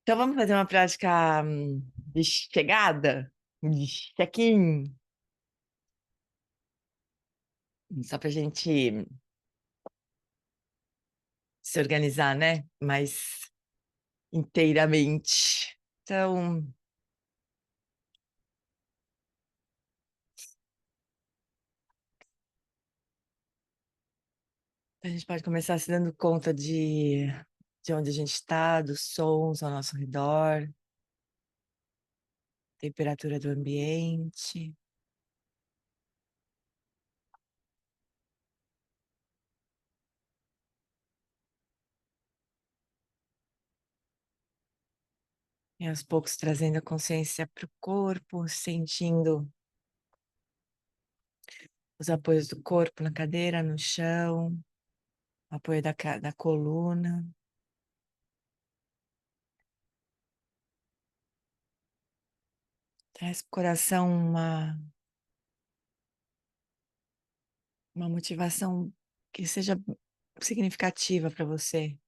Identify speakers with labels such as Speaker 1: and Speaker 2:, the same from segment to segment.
Speaker 1: Então vamos fazer uma prática de chegada, de check-in, só para a gente se organizar, né? Mais inteiramente. Então, a gente pode começar se dando conta de onde a gente está, dos sons ao nosso redor, temperatura do ambiente. E aos poucos trazendo a consciência para o corpo, sentindo os apoios do corpo na cadeira, no chão, apoio da coluna. Traz para o coração uma motivação que seja significativa para você.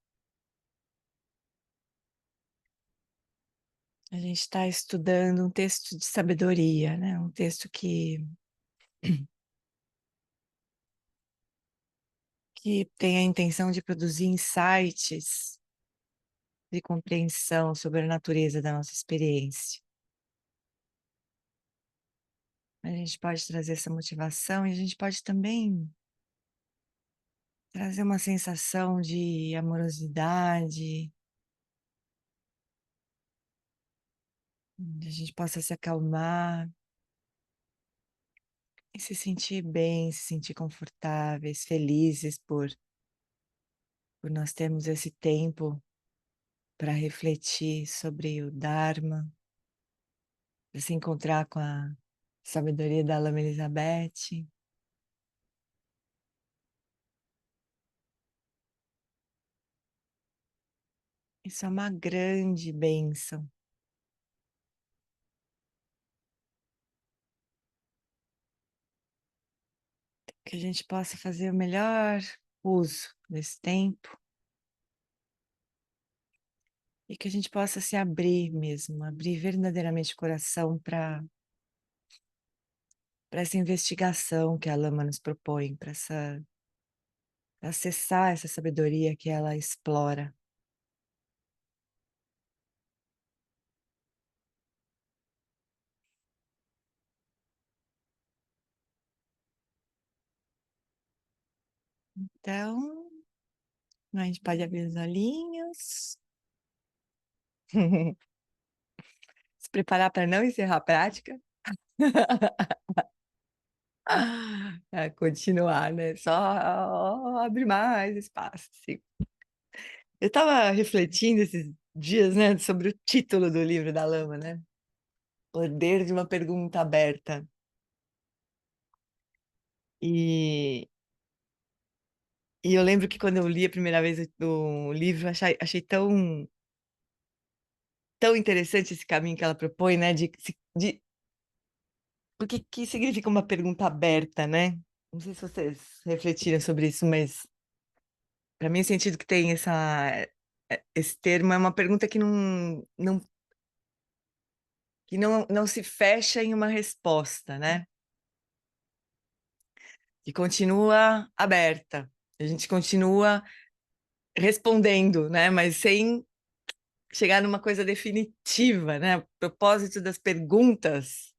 Speaker 1: A gente está estudando um texto de sabedoria, né? Um texto que tem a intenção de produzir insights de compreensão sobre a natureza da nossa experiência. A gente pode trazer essa motivação e a gente pode também trazer uma sensação de amorosidade, onde a gente possa se acalmar e se sentir bem, se sentir confortáveis, felizes por nós termos esse tempo para refletir sobre o Dharma, para se encontrar com a sabedoria da Lama Elizabeth. Isso é uma grande bênção. Que a gente possa fazer o melhor uso desse tempo e que a gente possa se abrir mesmo, abrir verdadeiramente o coração para essa investigação que a Lama nos propõe, para acessar essa sabedoria que ela explora. Então, a gente pode abrir os olhinhos, se preparar para não encerrar a prática. Continuar, né? Só abrir mais espaço. Sim. Eu estava refletindo esses dias, né, sobre o título do livro da Lama, né? Poder de uma pergunta aberta. E, e eu lembro que quando eu li a primeira vez o livro, achei tão interessante esse caminho que ela propõe, né? Porque que significa uma pergunta aberta, né? Não sei se vocês refletiram sobre isso, mas para mim o sentido que tem esse termo é uma pergunta que não se fecha em uma resposta, né? Que continua aberta. A gente continua respondendo, né? Mas sem chegar numa coisa definitiva, né? O propósito das perguntas,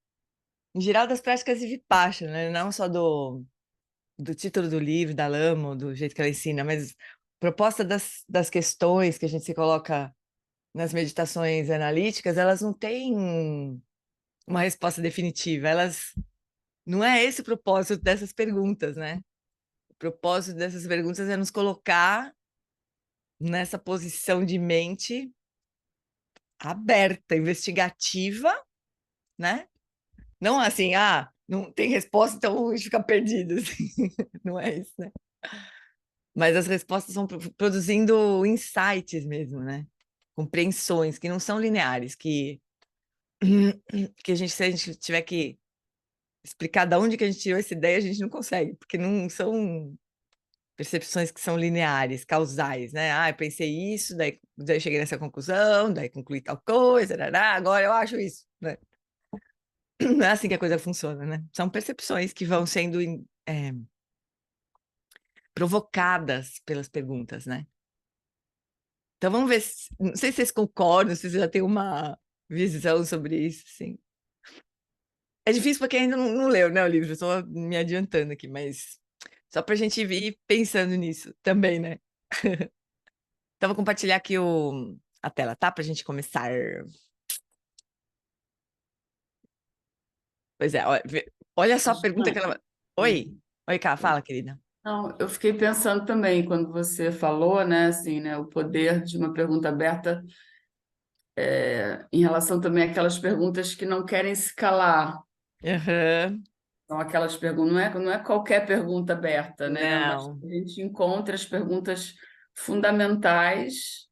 Speaker 1: em geral das práticas de Vipassana, né? Não só do título do livro, da Lama, do jeito que ela ensina, mas proposta das questões que a gente se coloca nas meditações analíticas, elas não têm uma resposta definitiva. Não é esse o propósito dessas perguntas, né? O propósito dessas perguntas é nos colocar nessa posição de mente aberta, investigativa, né? Não assim, não tem resposta, então a gente fica perdido. Assim. Não é isso, né? Mas as respostas são produzindo insights mesmo, né? Compreensões que não são lineares, que se a gente tiver que explicar de onde que a gente tirou essa ideia, a gente não consegue, porque não são percepções que são lineares, causais, né? Ah, eu pensei isso, daí cheguei nessa conclusão, daí concluí tal coisa, dará, agora eu acho isso, né? Não é assim que a coisa funciona, né? São percepções que vão sendo provocadas pelas perguntas, né? Então vamos ver, não sei se vocês concordam, se vocês já têm uma visão sobre isso, sim. É difícil para quem ainda não leu, né, o livro, estou me adiantando aqui, mas só para a gente ir pensando nisso também, né? Então vou compartilhar aqui a tela, tá? Para a gente começar. Pois é, olha só a pergunta que ela... Oi, oi, Cá, fala, querida.
Speaker 2: Não, eu fiquei pensando também quando você falou, né, assim, né, o poder de uma pergunta aberta em relação também àquelas perguntas que não querem se calar.
Speaker 1: Aham.
Speaker 2: São aquelas perguntas, não é qualquer pergunta aberta, né, mas
Speaker 1: Não.
Speaker 2: a gente encontra as perguntas fundamentais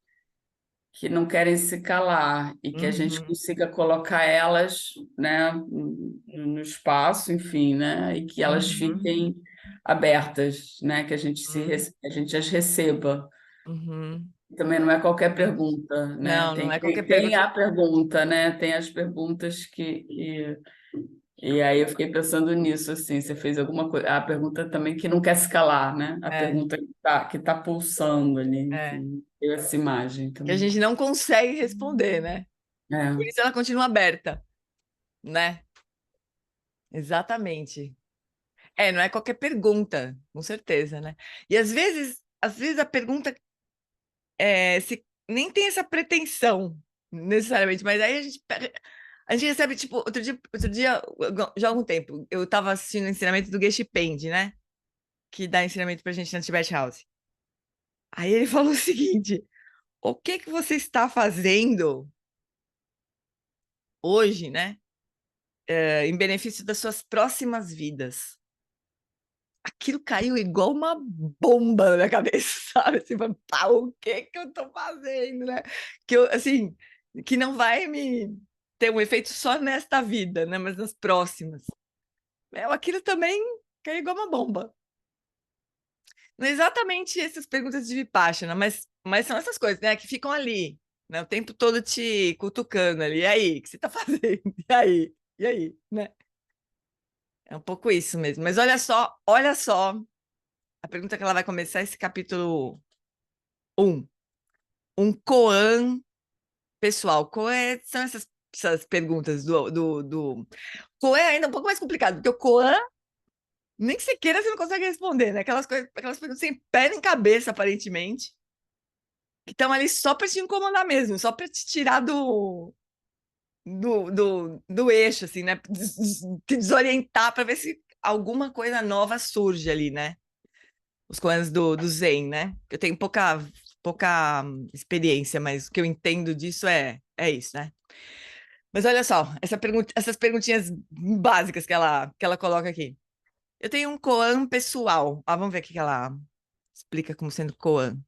Speaker 2: que não querem se calar e que a gente
Speaker 1: Uhum,
Speaker 2: consiga colocar elas, né, no espaço, enfim, né, e que elas
Speaker 1: uhum,
Speaker 2: fiquem abertas, né, que a gente
Speaker 1: uhum,
Speaker 2: a gente as receba.
Speaker 1: uhum.
Speaker 2: Também não é qualquer
Speaker 1: É.
Speaker 2: pergunta, né?
Speaker 1: Não, não é qualquer
Speaker 2: Tem
Speaker 1: pergunta.
Speaker 2: a pergunta, né? Tem as perguntas e aí eu fiquei pensando nisso, assim, você fez alguma coisa. A pergunta também que não quer se calar, né? A
Speaker 1: É,
Speaker 2: pergunta que tá pulsando ali,
Speaker 1: é.
Speaker 2: enfim. Deu essa imagem
Speaker 1: Que a
Speaker 2: também.
Speaker 1: gente não consegue responder, né? Por
Speaker 2: É.
Speaker 1: isso ela continua aberta, né? Exatamente. É, não é qualquer pergunta, com certeza, né? E às vezes a pergunta nem tem essa pretensão, necessariamente, mas aí a gente recebe, tipo, outro dia, já há algum tempo, eu estava assistindo o ensinamento do Geshe Pende, né? Que dá ensinamento pra gente na Tibet House. Aí ele falou o seguinte: o que que você está fazendo hoje, né? Em benefício das suas próximas vidas? Aquilo caiu igual uma bomba na minha cabeça, sabe? Assim, pá, o que que eu tô fazendo, né? Que eu, assim, que não vai me ter um efeito só nesta vida, né? Mas nas próximas. Aquilo também caiu igual uma bomba. Não é exatamente essas perguntas de Vipassana, mas são essas coisas, né? Que ficam ali, né? O tempo todo te cutucando ali. E aí, o que você tá fazendo? E aí? E aí, né? É um pouco isso mesmo. Mas olha só a pergunta que ela vai começar esse capítulo um. Um koan pessoal. Koan são essas perguntas do... Koan é ainda um pouco mais complicado, porque o koan, nem que você queira, você não consegue responder, né? Aquelas coisas, aquelas perguntas sem pé nem cabeça, aparentemente, que estão ali só para te incomodar mesmo, só para te tirar do eixo, assim, né? Te desorientar para ver se alguma coisa nova surge ali, né? Os koans do Zen, né? Eu tenho pouca experiência, mas o que eu entendo disso é isso, né? Mas olha só, essas perguntinhas básicas que ela coloca aqui. Eu tenho um koan pessoal. Vamos ver o que ela explica como sendo koan.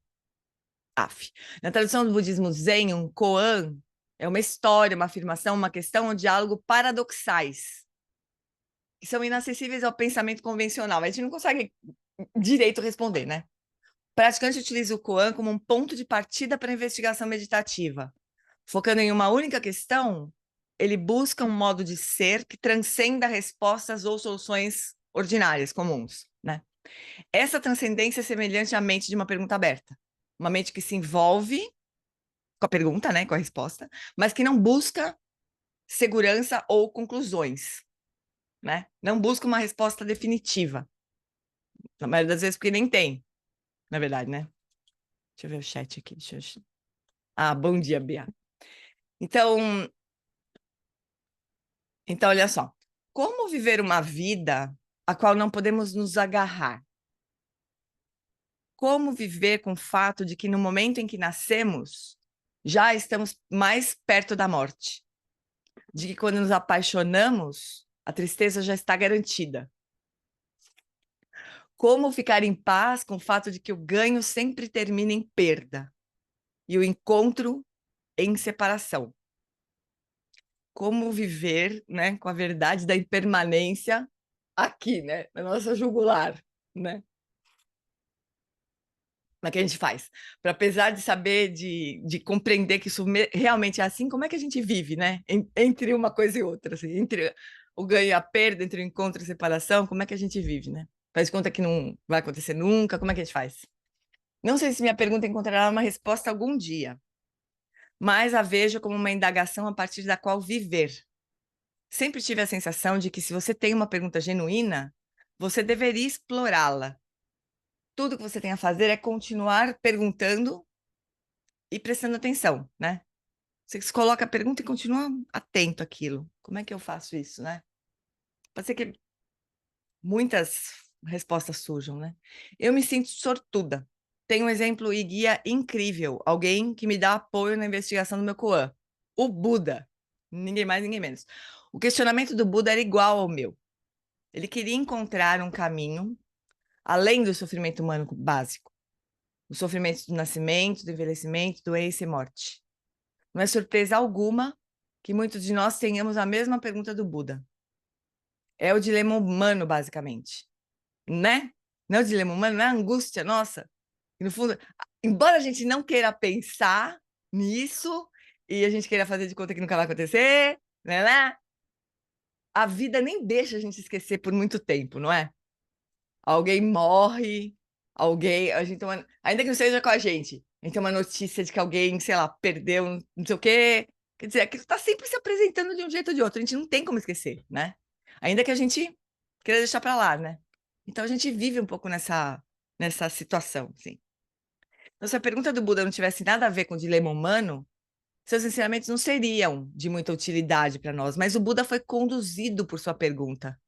Speaker 1: Af. Na tradução do budismo Zen, um koan é uma história, uma afirmação, uma questão, um diálogo paradoxais, que são inacessíveis ao pensamento convencional. A gente não consegue direito responder, né? O praticante utiliza o koan como um ponto de partida para a investigação meditativa. Focando em uma única questão, ele busca um modo de ser que transcenda respostas ou soluções ordinárias, comuns, né? Essa transcendência é semelhante à mente de uma pergunta aberta. Uma mente que se envolve com a pergunta, né, com a resposta, mas que não busca segurança ou conclusões, né? Não busca uma resposta definitiva. Na maioria das vezes, porque nem tem, na verdade, né? Deixa eu ver o chat aqui. Bom dia, Bia. Então, olha só. Como viver uma vida a qual não podemos nos agarrar? Como viver com o fato de que no momento em que nascemos, já estamos mais perto da morte? De que quando nos apaixonamos, a tristeza já está garantida? Como ficar em paz com o fato de que o ganho sempre termina em perda e o encontro em separação? Como viver, né, com a verdade da impermanência aqui, né, na nossa jugular, né? Como é que a gente faz? Para, apesar de saber, de compreender que isso realmente é assim, como é que a gente vive, né? Entre uma coisa e outra, assim, entre o ganho e a perda, entre o encontro e a separação, como é que a gente vive, né? Faz conta que não vai acontecer nunca, como é que a gente faz? Não sei se minha pergunta encontrará uma resposta algum dia, mas a vejo como uma indagação a partir da qual viver. Sempre tive a sensação de que se você tem uma pergunta genuína, você deveria explorá-la. Tudo que você tem a fazer é continuar perguntando e prestando atenção, né? Você se coloca a pergunta e continua atento àquilo. Como é que eu faço isso, né? Pode ser que muitas respostas surjam, né? Eu me sinto sortuda. Tenho um exemplo e guia incrível, alguém que me dá apoio na investigação do meu Koan, o Buda. Ninguém mais, ninguém menos. O questionamento do Buda era igual ao meu. Ele queria encontrar um caminho além do sofrimento humano básico, o sofrimento do nascimento, do envelhecimento, doença e morte. Não é surpresa alguma que muitos de nós tenhamos a mesma pergunta do Buda. É o dilema humano, basicamente, né? Não é o dilema humano, não é a angústia nossa. E, no fundo, embora a gente não queira pensar nisso e a gente queira fazer de conta que nunca vai acontecer, né? A vida nem deixa a gente esquecer por muito tempo, não é? Alguém morre, a gente tem ainda que não seja com a gente tem uma notícia de que alguém, sei lá, perdeu não sei o quê. Quer dizer, aquilo está sempre se apresentando de um jeito ou de outro, a gente não tem como esquecer, né? Ainda que a gente queira deixar para lá, né? Então a gente vive um pouco nessa situação, assim. Então, se a pergunta do Buda não tivesse nada a ver com o dilema humano, seus ensinamentos não seriam de muita utilidade para nós, mas o Buda foi conduzido por sua pergunta.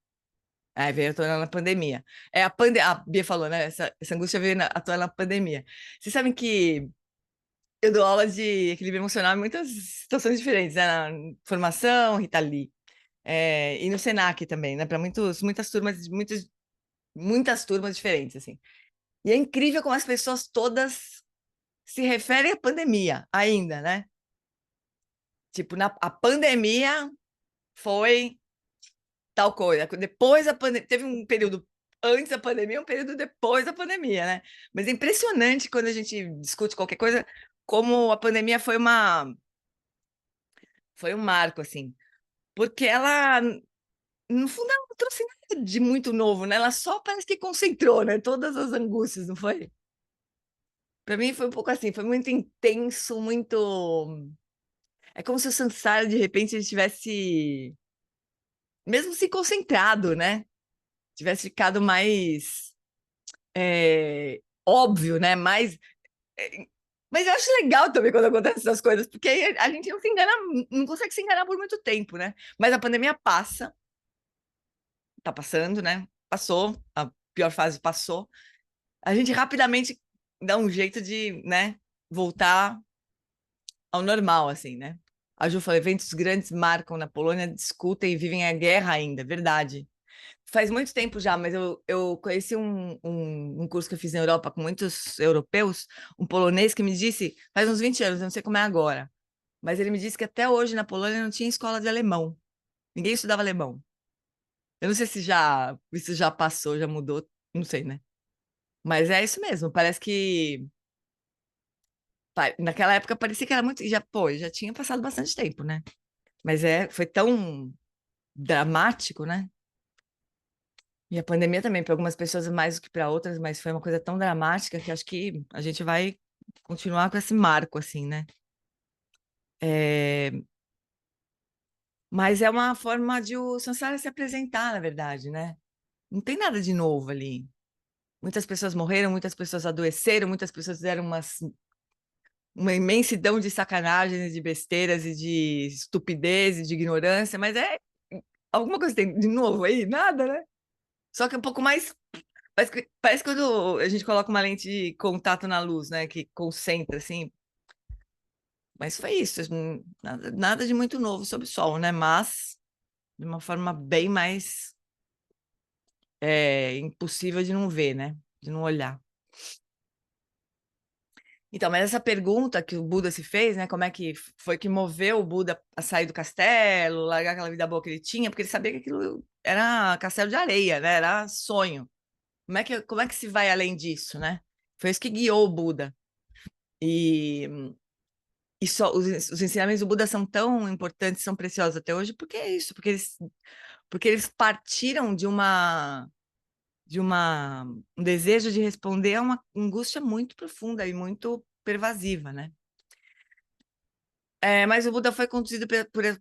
Speaker 1: Veio à tona na pandemia. A Bia falou, né? Essa angústia veio à tona na pandemia. Vocês sabem que eu dou aula de equilíbrio emocional em muitas situações diferentes, né? Na formação, Rita Lee, e no Senac também, né? Para muitas turmas, muitas turmas diferentes, assim. E é incrível como as pessoas todas se referem à pandemia ainda, né? Tipo, a pandemia foi tal coisa. Depois da pandemia, teve um período antes da pandemia, um período depois da pandemia, né? Mas é impressionante quando a gente discute qualquer coisa, como a pandemia foi um marco, assim, porque ela, no fundo, ela não trouxe nada de muito novo, né? Ela só parece que concentrou, né? Todas as angústias, não foi? Para mim foi um pouco assim, foi muito intenso, muito. É como se o Sansara, de repente, ele tivesse mesmo se concentrado, né? Tivesse ficado mais óbvio, né? É, mas eu acho legal também quando acontecem essas coisas, porque aí a gente não se engana, não consegue se enganar por muito tempo, né? Mas a pandemia passa, tá passando, né? Passou, a pior fase passou. A gente rapidamente dá um jeito de, né, voltar ao normal, assim, né? A Ju falou, eventos grandes marcam na Polônia, discutem e vivem a guerra ainda, verdade. Faz muito tempo já, mas eu conheci um curso que eu fiz na Europa com muitos europeus, um polonês que me disse, faz uns 20 anos, eu não sei como é agora, mas ele me disse que até hoje na Polônia não tinha escola de alemão. Ninguém estudava alemão. Eu não sei se isso já passou, já mudou, não sei, né? Mas é isso mesmo, parece que naquela época parecia que era muito, já tinha passado bastante tempo, né? Mas foi tão dramático, né? E a pandemia também, para algumas pessoas mais do que para outras, mas foi uma coisa tão dramática que acho que a gente vai continuar com esse marco, assim, né? É, mas é uma forma de o Sansara se apresentar, na verdade, né? Não tem nada de novo ali. Muitas pessoas morreram, muitas pessoas adoeceram, muitas pessoas fizeram uma imensidão de sacanagens, de besteiras e de estupidez e de ignorância, mas alguma coisa tem de novo aí? Nada, né? Só que é um pouco mais. Parece quando a gente coloca uma lente de contato na luz, né? Que concentra, assim. Mas foi isso. Nada de muito novo sob o sol, né? Mas de uma forma bem mais impossível de não ver, né? De não olhar. Então, mas essa pergunta que o Buda se fez, né? Como é que foi que moveu o Buda a sair do castelo, largar aquela vida boa que ele tinha, porque ele sabia que aquilo era castelo de areia, né? Era sonho. Como é que se vai além disso, né? Foi isso que guiou o Buda. E só os ensinamentos do Buda são tão importantes, são preciosos até hoje, porque é isso, porque eles partiram de um desejo de responder a uma angústia muito profunda e muito pervasiva, né? Mas o Buda foi conduzido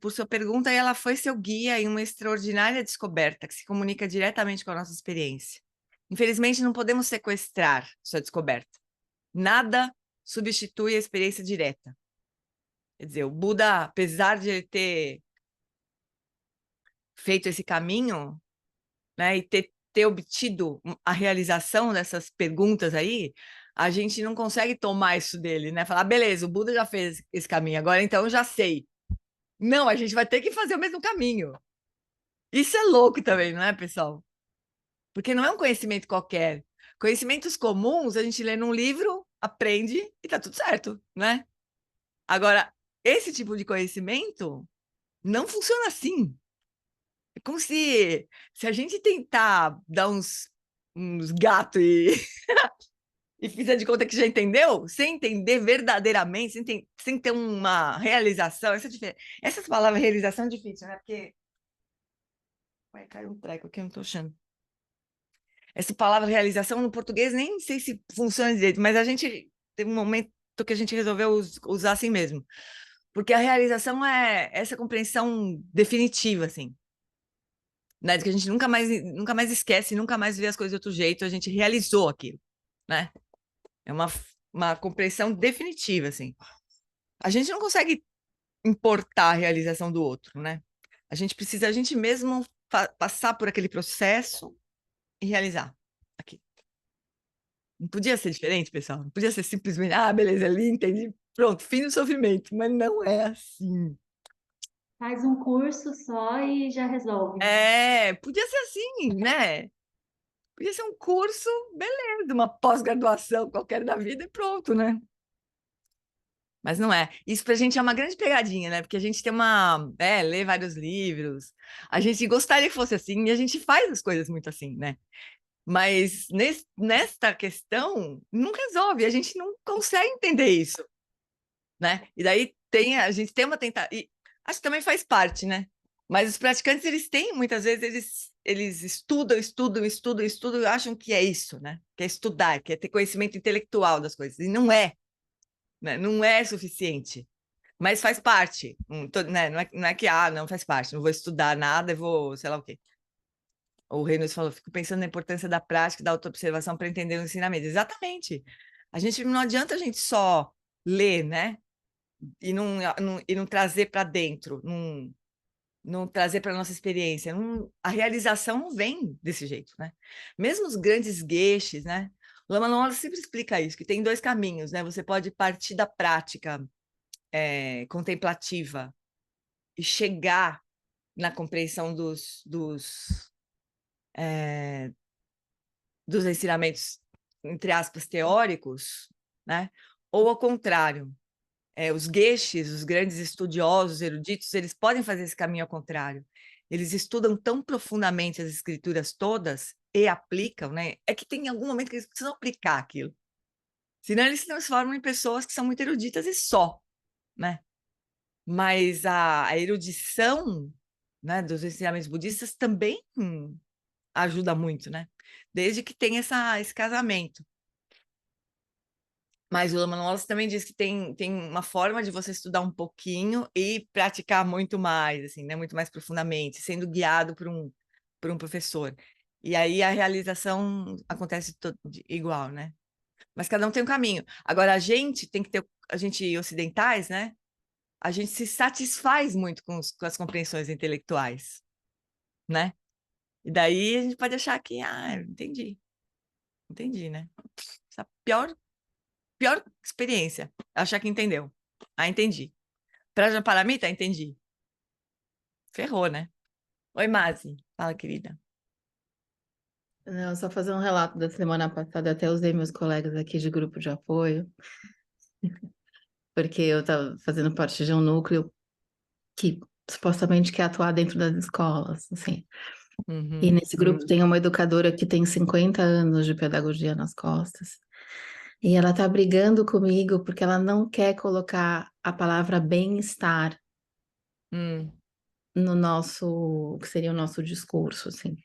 Speaker 1: por sua pergunta e ela foi seu guia em uma extraordinária descoberta que se comunica diretamente com a nossa experiência. Infelizmente, não podemos sequestrar sua descoberta. Nada substitui a experiência direta. Quer dizer, o Buda, apesar de ele ter feito esse caminho, né, e ter obtido a realização dessas perguntas aí, a gente não consegue tomar isso dele, né? Falar, beleza, o Buda já fez esse caminho, agora então eu já sei. Não, a gente vai ter que fazer o mesmo caminho. Isso é louco também, não é, pessoal? Porque não é um conhecimento qualquer. Conhecimentos comuns a gente lê num livro, aprende e tá tudo certo, né? Agora, esse tipo de conhecimento não funciona assim. É como se a gente tentar dar uns gatos e fizer de conta que já entendeu, sem entender verdadeiramente, sem ter uma realização. Essas palavras realização é difícil, né? Porque vai cair um treco aqui, eu não tô achando. Essa palavra realização no português nem sei se funciona direito, mas a gente teve um momento que a gente resolveu usar assim mesmo. Porque a realização é essa compreensão definitiva, assim, né? De que a gente nunca mais esquece, nunca mais vê as coisas de outro jeito, a gente realizou aquilo, né? É uma compreensão definitiva, assim. A gente não consegue importar a realização do outro, né? A gente precisa a gente mesmo passar por aquele processo e realizar aqui. Não podia ser diferente, pessoal. Não podia ser simplesmente, beleza, ali, entendi, pronto, fim do sofrimento. Mas não é assim.
Speaker 3: Faz um curso só e já resolve.
Speaker 1: Podia ser assim, né? Podia ser um curso, beleza, uma pós-graduação qualquer da vida e pronto, né? Mas não é. Isso pra gente é uma grande pegadinha, né? Porque a gente tem lê vários livros, a gente gostaria que fosse assim, e a gente faz as coisas muito assim, né? Mas nesta questão, não resolve, a gente não consegue entender isso, né? E daí a gente tem uma tentativa, e acho que também faz parte, né? Mas os praticantes, eles têm, muitas vezes, eles estudam, e acham que é isso, né? Que é estudar, que é ter conhecimento intelectual das coisas, e não é, né? Não é suficiente. Mas faz parte, né? Não é que, não faz parte, não vou estudar nada, eu vou, sei lá o quê. O Reynolds falou, fico pensando na importância da prática e da autoobservação para entender o ensinamento. Exatamente. Não adianta a gente só ler, né? E não trazer para dentro, não trazer para a nossa experiência. A realização não vem desse jeito, né? Mesmo os grandes geshes, né? O Lama Nola sempre explica isso, que tem dois caminhos, né? Você pode partir da prática contemplativa e chegar na compreensão dos ensinamentos, entre aspas, teóricos, né? Ou ao contrário, os geshes, os grandes estudiosos, eruditos, eles podem fazer esse caminho ao contrário. Eles estudam tão profundamente as escrituras todas e aplicam, né? É que tem algum momento que eles precisam aplicar aquilo. Senão eles se transformam em pessoas que são muito eruditas e só, né? Mas a erudição, né, dos ensinamentos budistas também ajuda muito, né? Desde que tem esse casamento. Mas o Lama Wallace também diz que tem uma forma de você estudar um pouquinho e praticar muito mais, assim, né? Muito mais profundamente, sendo guiado por um professor. E aí a realização acontece igual, né? Mas cada um tem um caminho. Agora, a gente tem que ter, a gente ocidentais, né? A gente se satisfaz muito com as compreensões intelectuais, né? E daí a gente pode achar que, entendi, né? Essa pior experiência, achar que entendeu. Entendi. Pra Paramita, entendi. Ferrou, né? Oi, Mazi. Fala, querida.
Speaker 4: Não, só fazer um relato da semana passada, até usei meus colegas aqui de grupo de apoio, porque eu estava fazendo parte de um núcleo que supostamente quer atuar dentro das escolas, assim. E nesse grupo tem uma educadora que tem 50 anos de pedagogia nas costas. E ela tá brigando comigo porque ela não quer colocar a palavra bem-estar
Speaker 1: Hum,
Speaker 4: no nosso, que seria o nosso discurso, assim.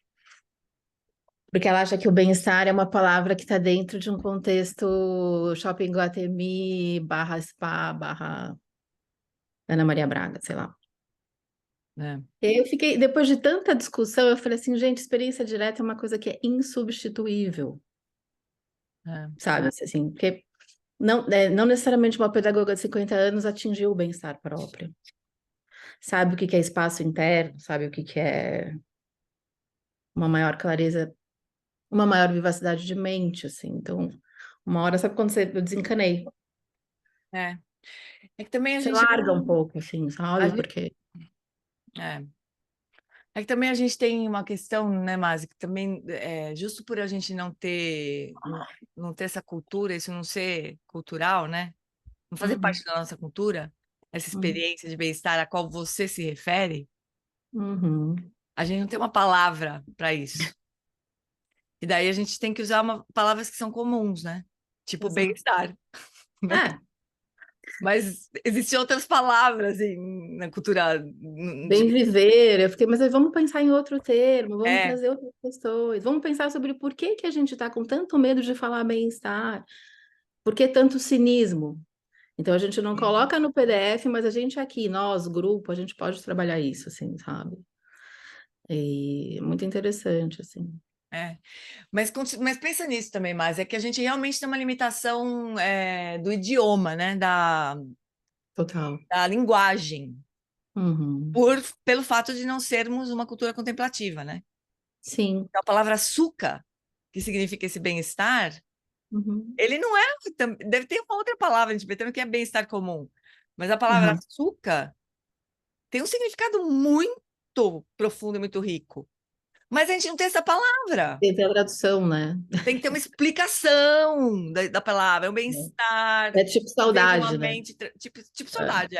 Speaker 4: Porque ela acha que o bem-estar é uma palavra que está dentro de um contexto Shopping Guatemi, barra spa, barra Ana Maria Braga, sei lá.
Speaker 1: é,
Speaker 4: E aí eu fiquei, depois de tanta discussão, eu falei assim, gente, experiência direta é uma coisa que é insubstituível,
Speaker 1: é,
Speaker 4: sabe? Assim, porque não necessariamente uma pedagoga de 50 anos atingiu o bem-estar próprio. Sabe o que que é espaço interno, sabe o que que é uma maior clareza, uma maior vivacidade de mente, assim. Então, uma hora, sabe quando eu desencanei?
Speaker 1: é. É que também a
Speaker 4: Você
Speaker 1: gente
Speaker 4: larga um
Speaker 1: não.
Speaker 4: pouco, assim,
Speaker 1: A
Speaker 4: sabe?
Speaker 1: gente,
Speaker 4: Porque...
Speaker 1: é. É que também a gente tem uma questão, né, Masi, que também, justo por a gente não ter essa cultura, isso não ser cultural, né? Não fazer
Speaker 4: Uhum,
Speaker 1: parte da nossa cultura, essa
Speaker 4: uhum,
Speaker 1: experiência de bem-estar a qual você se refere,
Speaker 4: uhum.
Speaker 1: a gente não tem uma palavra para isso. E daí a gente tem que usar palavras que são comuns, né? Tipo
Speaker 4: Exato.
Speaker 1: bem-estar, né?
Speaker 4: É,
Speaker 1: Mas existem outras palavras na cultura
Speaker 4: bem viver, eu fiquei, mas aí vamos pensar em outro termo, vamos
Speaker 1: é,
Speaker 4: trazer outras questões, vamos pensar sobre por que que a gente está com tanto medo de falar bem-estar, por que tanto cinismo? Então a gente não coloca no PDF, mas a gente aqui, nós, grupo, a gente pode trabalhar isso, assim, sabe? E muito interessante, assim.
Speaker 1: é. Mas pensa nisso também, mas é que a gente realmente tem uma limitação do idioma, né?
Speaker 4: Total.
Speaker 1: Da linguagem,
Speaker 4: Uhum.
Speaker 1: pelo fato de não sermos uma cultura contemplativa, né?
Speaker 4: Sim.
Speaker 1: Então, a palavra açúcar, que significa esse bem-estar,
Speaker 4: Uhum.
Speaker 1: ele não é. Deve ter uma outra palavra em tibetano que é bem-estar comum, mas a palavra
Speaker 4: Uhum.
Speaker 1: açúcar tem um significado muito profundo e muito rico. Mas a gente não tem essa palavra.
Speaker 4: Tem a tradução, né?
Speaker 1: Tem que ter uma explicação da palavra, é um bem-estar,
Speaker 4: É tipo
Speaker 1: que vem de uma
Speaker 4: saudade, né?
Speaker 1: mente, tipo
Speaker 4: É.
Speaker 1: saudade,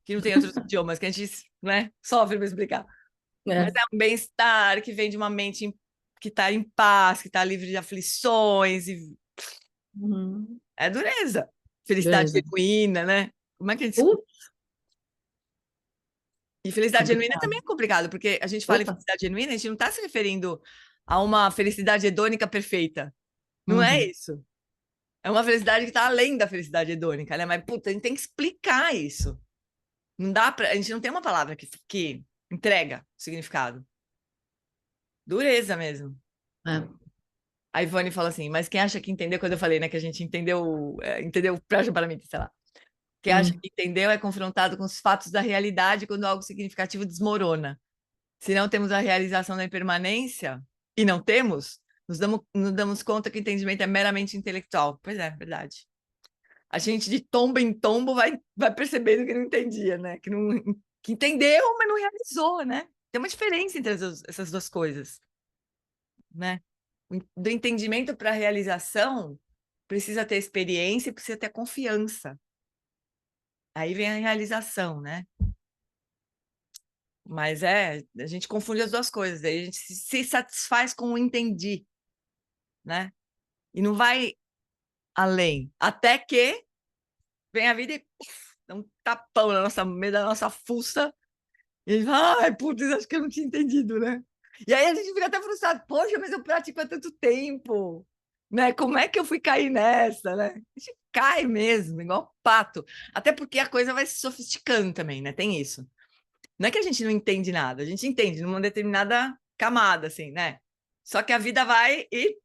Speaker 1: que não tem outros idiomas, que a gente, né, sofre para explicar. Mas
Speaker 4: É.
Speaker 1: é um bem-estar que vem de uma mente que está em paz, que está livre de aflições, e
Speaker 4: Uhum.
Speaker 1: é dureza. Felicidade
Speaker 4: Beleza.
Speaker 1: genuína, né? Como é que a gente...
Speaker 4: Putz,
Speaker 1: E felicidade genuína
Speaker 4: complicado.
Speaker 1: também é complicado, porque a gente fala em
Speaker 4: Opa.
Speaker 1: felicidade genuína, a gente não está se referindo a uma felicidade hedônica perfeita. Não é
Speaker 4: Uhum.
Speaker 1: isso. É uma felicidade que está além da felicidade hedônica, né? Mas, puta, a gente tem que explicar isso. Não dá pra... A gente não tem uma palavra que entrega o significado. Dureza mesmo.
Speaker 4: É.
Speaker 1: A Ivone fala assim, mas quem acha que entendeu, quando eu falei, né, que a gente entendeu, entendeu para mim, sei lá. Quem acha
Speaker 4: Hum.
Speaker 1: que entendeu é confrontado com os fatos da realidade quando algo significativo desmorona. Se não temos a realização da impermanência, e não temos, nos damos conta que o entendimento é meramente intelectual. Pois é, verdade. A gente de tombo em tombo vai percebendo que não entendia, né? Que entendeu, mas não realizou, né? Tem uma diferença entre essas duas coisas, né? Do entendimento para a realização, precisa ter experiência e precisa ter confiança. Aí vem a realização, né? Mas a gente confunde as duas coisas. Aí a gente se satisfaz com o entendi, né? E não vai além. Até que vem a vida e puf, dá um tapão no meio da nossa fuça. E a gente fala, ai, putz, acho que eu não tinha entendido, né? E aí a gente fica até frustrado. Poxa, mas eu pratico há tanto tempo, né? Como é que eu fui cair nessa, né? A gente cai mesmo, igual pato. Até porque a coisa vai se sofisticando também, né? Tem isso. Não é que a gente não entende nada, a gente entende numa determinada camada, assim, né? Só que a vida vai e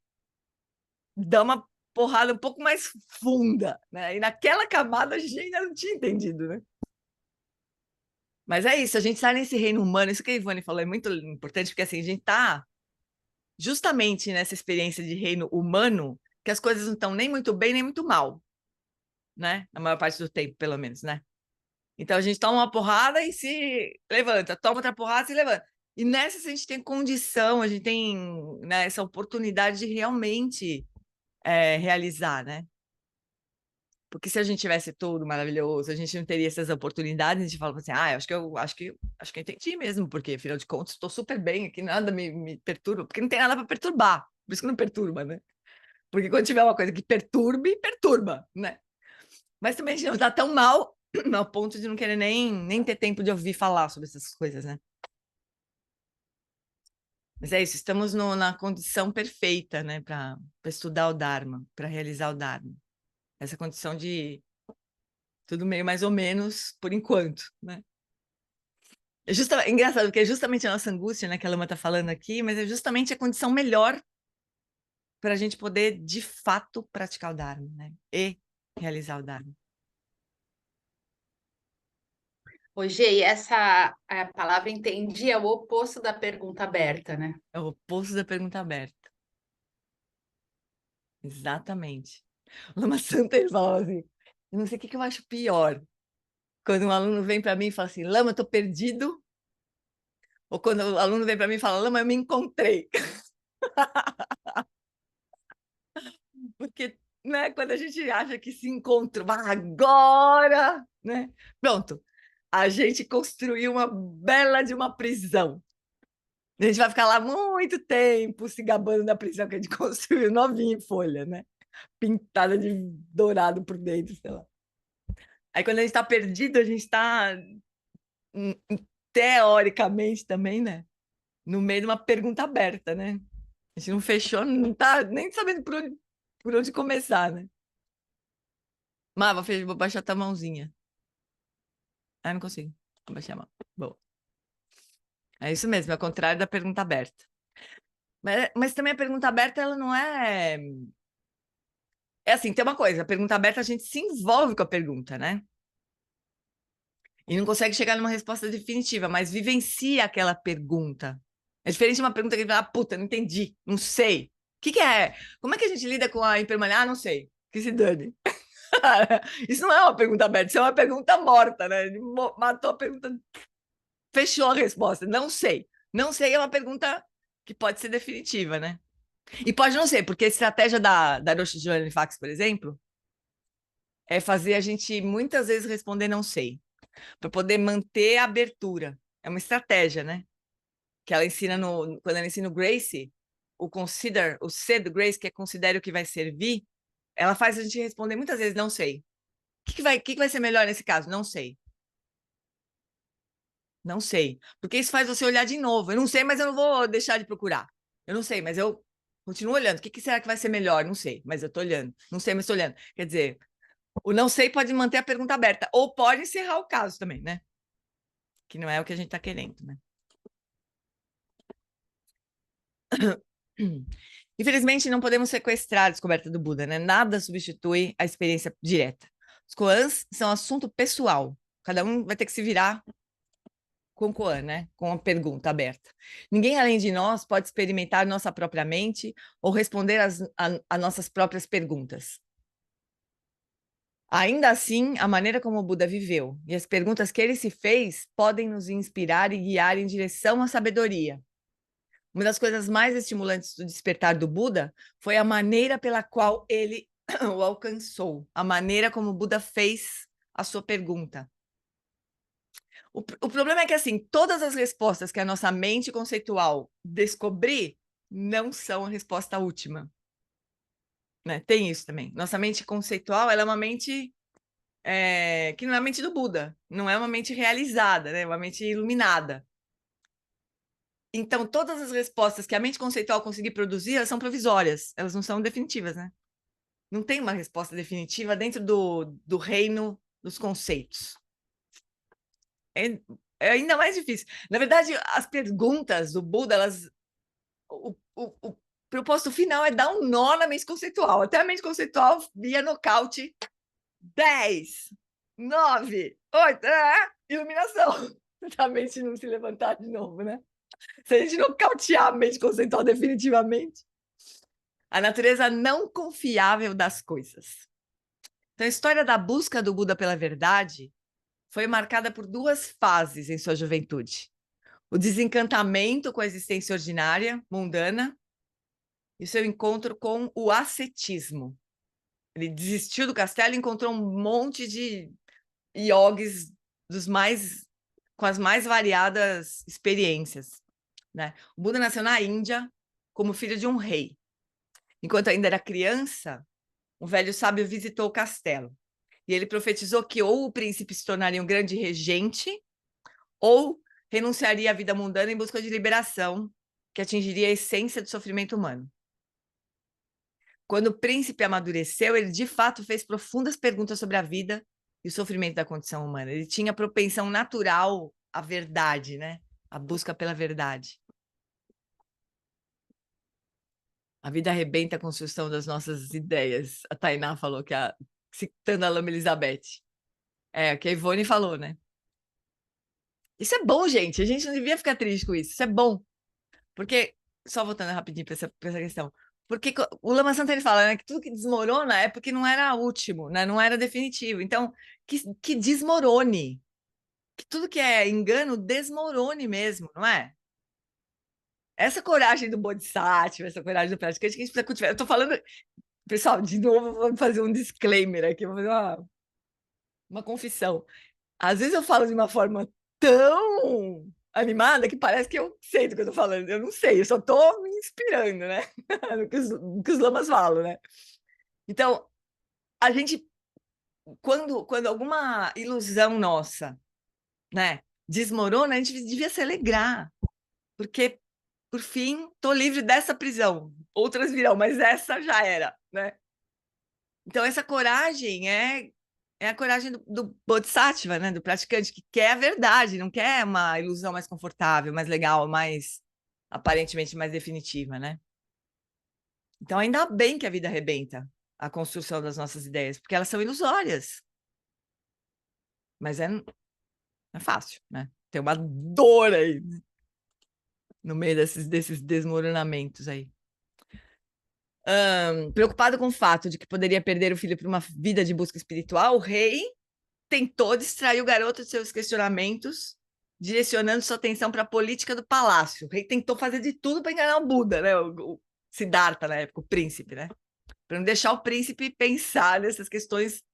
Speaker 1: dá uma porrada um pouco mais funda, né? E naquela camada a gente ainda não tinha entendido, né? Mas é isso, a gente está nesse reino humano, isso que a Ivone falou é muito importante, porque assim, a gente está justamente nessa experiência de reino humano, que as coisas não estão nem muito bem, nem muito mal, né? Na maior parte do tempo, pelo menos, né? Então a gente toma uma porrada e se levanta, toma outra porrada e se levanta. E nessa a gente tem condição, a gente tem, né, essa oportunidade de realmente realizar, né? Porque se a gente tivesse tudo maravilhoso, a gente não teria essas oportunidades, a gente fala assim, acho que eu entendi mesmo, porque afinal de contas estou super bem aqui, nada me perturba, porque não tem nada para perturbar, por isso que não perturba, né? Porque quando tiver uma coisa que perturbe, perturba, né? Mas também a gente não está tão mal ao ponto de não querer nem ter tempo de ouvir falar sobre essas coisas, né? Mas é isso, estamos na condição perfeita, né, para estudar o Dharma, para realizar o Dharma. Essa condição de tudo meio mais ou menos por enquanto, né? É engraçado, porque é justamente a nossa angústia, né, que a Lama está falando aqui, mas é justamente a condição melhor para a gente poder, de fato, praticar o Dharma, né? E realizar o Dharma.
Speaker 4: Ô, Gê, essa a palavra entendi é o oposto da pergunta aberta, né?
Speaker 1: É o oposto da pergunta aberta. Exatamente. O Lama Santa, ele falava assim, eu não sei o que eu acho pior. Quando um aluno vem para mim e fala assim, Lama, eu estou perdido. Ou quando o aluno vem para mim e fala, Lama, eu me encontrei. Porque, né, quando a gente acha que se encontrou, agora, né? Pronto, a gente construiu uma bela de uma prisão. A gente vai ficar lá muito tempo se gabando da prisão que a gente construiu novinha em folha, né? Pintada de dourado por dentro, sei lá. Aí quando a gente está perdido, a gente está, teoricamente também, né? No meio de uma pergunta aberta, né? A gente não fechou, não tá nem sabendo por onde começar, né? Mava, vou baixar tua mãozinha. Ah, não consigo. Vou baixar a mão. Boa. É isso mesmo, é o contrário da pergunta aberta. Mas também a pergunta aberta, ela não é... É assim, tem uma coisa, a pergunta aberta a gente se envolve com a pergunta, né? E não consegue chegar numa resposta definitiva, mas vivencia aquela pergunta. É diferente de uma pergunta que fala, puta, não entendi, não sei. O que é? Como é que a gente lida com a impermanência? Ah, não sei. Que se dane. Isso não é uma pergunta aberta, isso é uma pergunta morta, né? Ele matou a pergunta, fechou a resposta. Não sei. Não sei é uma pergunta que pode ser definitiva, né? E pode não ser, porque a estratégia da Rosh Joanne Fax, por exemplo, é fazer a gente muitas vezes responder não sei, para poder manter a abertura. É uma estratégia, né? Que ela ensina quando ela ensina o Grace, o C do Grace, que é considere o que vai servir, ela faz a gente responder muitas vezes não sei. O que vai ser melhor nesse caso? Não sei. Não sei. Porque isso faz você olhar de novo. Eu não sei, mas eu não vou deixar de procurar. Eu não sei, mas eu continuo olhando. O que será que vai ser melhor? Não sei, mas eu estou olhando. Não sei, mas estou olhando. Quer dizer, o não sei pode manter a pergunta aberta. Ou pode encerrar o caso também, né? Que não é o que a gente está querendo, né? Infelizmente, não podemos sequestrar a descoberta do Buda, né? Nada substitui a experiência direta. Os koans são assunto pessoal. Cada um vai ter que se virar com o koan, né? Com a pergunta aberta. Ninguém além de nós pode experimentar nossa própria mente ou responder a nossas próprias perguntas. Ainda assim, a maneira como o Buda viveu e as perguntas que ele se fez podem nos inspirar e guiar em direção à sabedoria. Uma das coisas mais estimulantes do despertar do Buda foi a maneira pela qual ele o alcançou, a maneira como o Buda fez a sua pergunta. O problema é que, assim, todas as respostas que a nossa mente conceitual descobrir não são a resposta última. Né? Tem isso também. Nossa mente conceitual, ela é uma mente que não é a mente do Buda, não é uma mente realizada, né? É uma mente iluminada. Então, todas as respostas que a mente conceitual conseguir produzir, elas são provisórias, elas não são definitivas, né? Não tem uma resposta definitiva dentro do reino dos conceitos. É ainda mais difícil. Na verdade, as perguntas do Buda, o propósito final é dar um nó na mente conceitual. Até a mente conceitual via nocaute 10, 9, 8, iluminação. A mente não se levantar de novo, né? Se a gente nocautear a mente conceitual definitivamente. A natureza não confiável das coisas. Então, a história da busca do Buda pela verdade foi marcada por duas fases em sua juventude. O desencantamento com a existência ordinária, mundana, e seu encontro com o ascetismo. Ele desistiu do castelo e encontrou um monte de yogis com as mais variadas experiências. Né? O Buda nasceu na Índia como filho de um rei. Enquanto ainda era criança, um velho sábio visitou o castelo. E ele profetizou que ou o príncipe se tornaria um grande regente, ou renunciaria à vida mundana em busca de liberação, que atingiria a essência do sofrimento humano. Quando o príncipe amadureceu, ele de fato fez profundas perguntas sobre a vida e o sofrimento da condição humana. Ele tinha propensão natural à verdade, né? A busca pela verdade. A vida arrebenta a construção das nossas ideias. A Tainá falou que citando a Lama Elizabeth. É, que a Ivone falou, né? Isso é bom, gente. A gente não devia ficar triste com isso. Isso é bom. Porque, só voltando rapidinho para essa questão. Porque o Lama Santa ele fala, né, que tudo que desmorona é porque não era último, né? Não era definitivo. Então, que desmorone. Que tudo que é engano desmorone mesmo, não é? Essa coragem do Bodhisattva, essa coragem do praticante que a gente precisa cultivar. Eu tô falando, pessoal, de novo, vou fazer um disclaimer aqui, vou fazer uma confissão. Às vezes eu falo de uma forma tão animada que parece que eu sei do que eu tô falando. Eu não sei, eu só tô me inspirando, né? no que os lamas falam, né? Então, a gente, quando alguma ilusão nossa, né, desmorona, a gente devia se alegrar, porque, por fim, tô livre dessa prisão. Outras virão, mas essa já era, né? Então, essa coragem é a coragem do Bodhisattva, né? Do praticante, que quer a verdade, não quer uma ilusão mais confortável, mais legal, mais aparentemente mais definitiva, né? Então, ainda bem que a vida arrebenta a construção das nossas ideias, porque elas são ilusórias. Mas não é fácil, né? Tem uma dor aí no meio desses desmoronamentos aí. Preocupado com o fato de que poderia perder o filho por uma vida de busca espiritual, o rei tentou distrair o garoto de seus questionamentos, direcionando sua atenção para a política do palácio. O rei tentou fazer de tudo para enganar o Buda, né? O Siddhartha, na época, o príncipe, né? Para não deixar o príncipe pensar nessas questões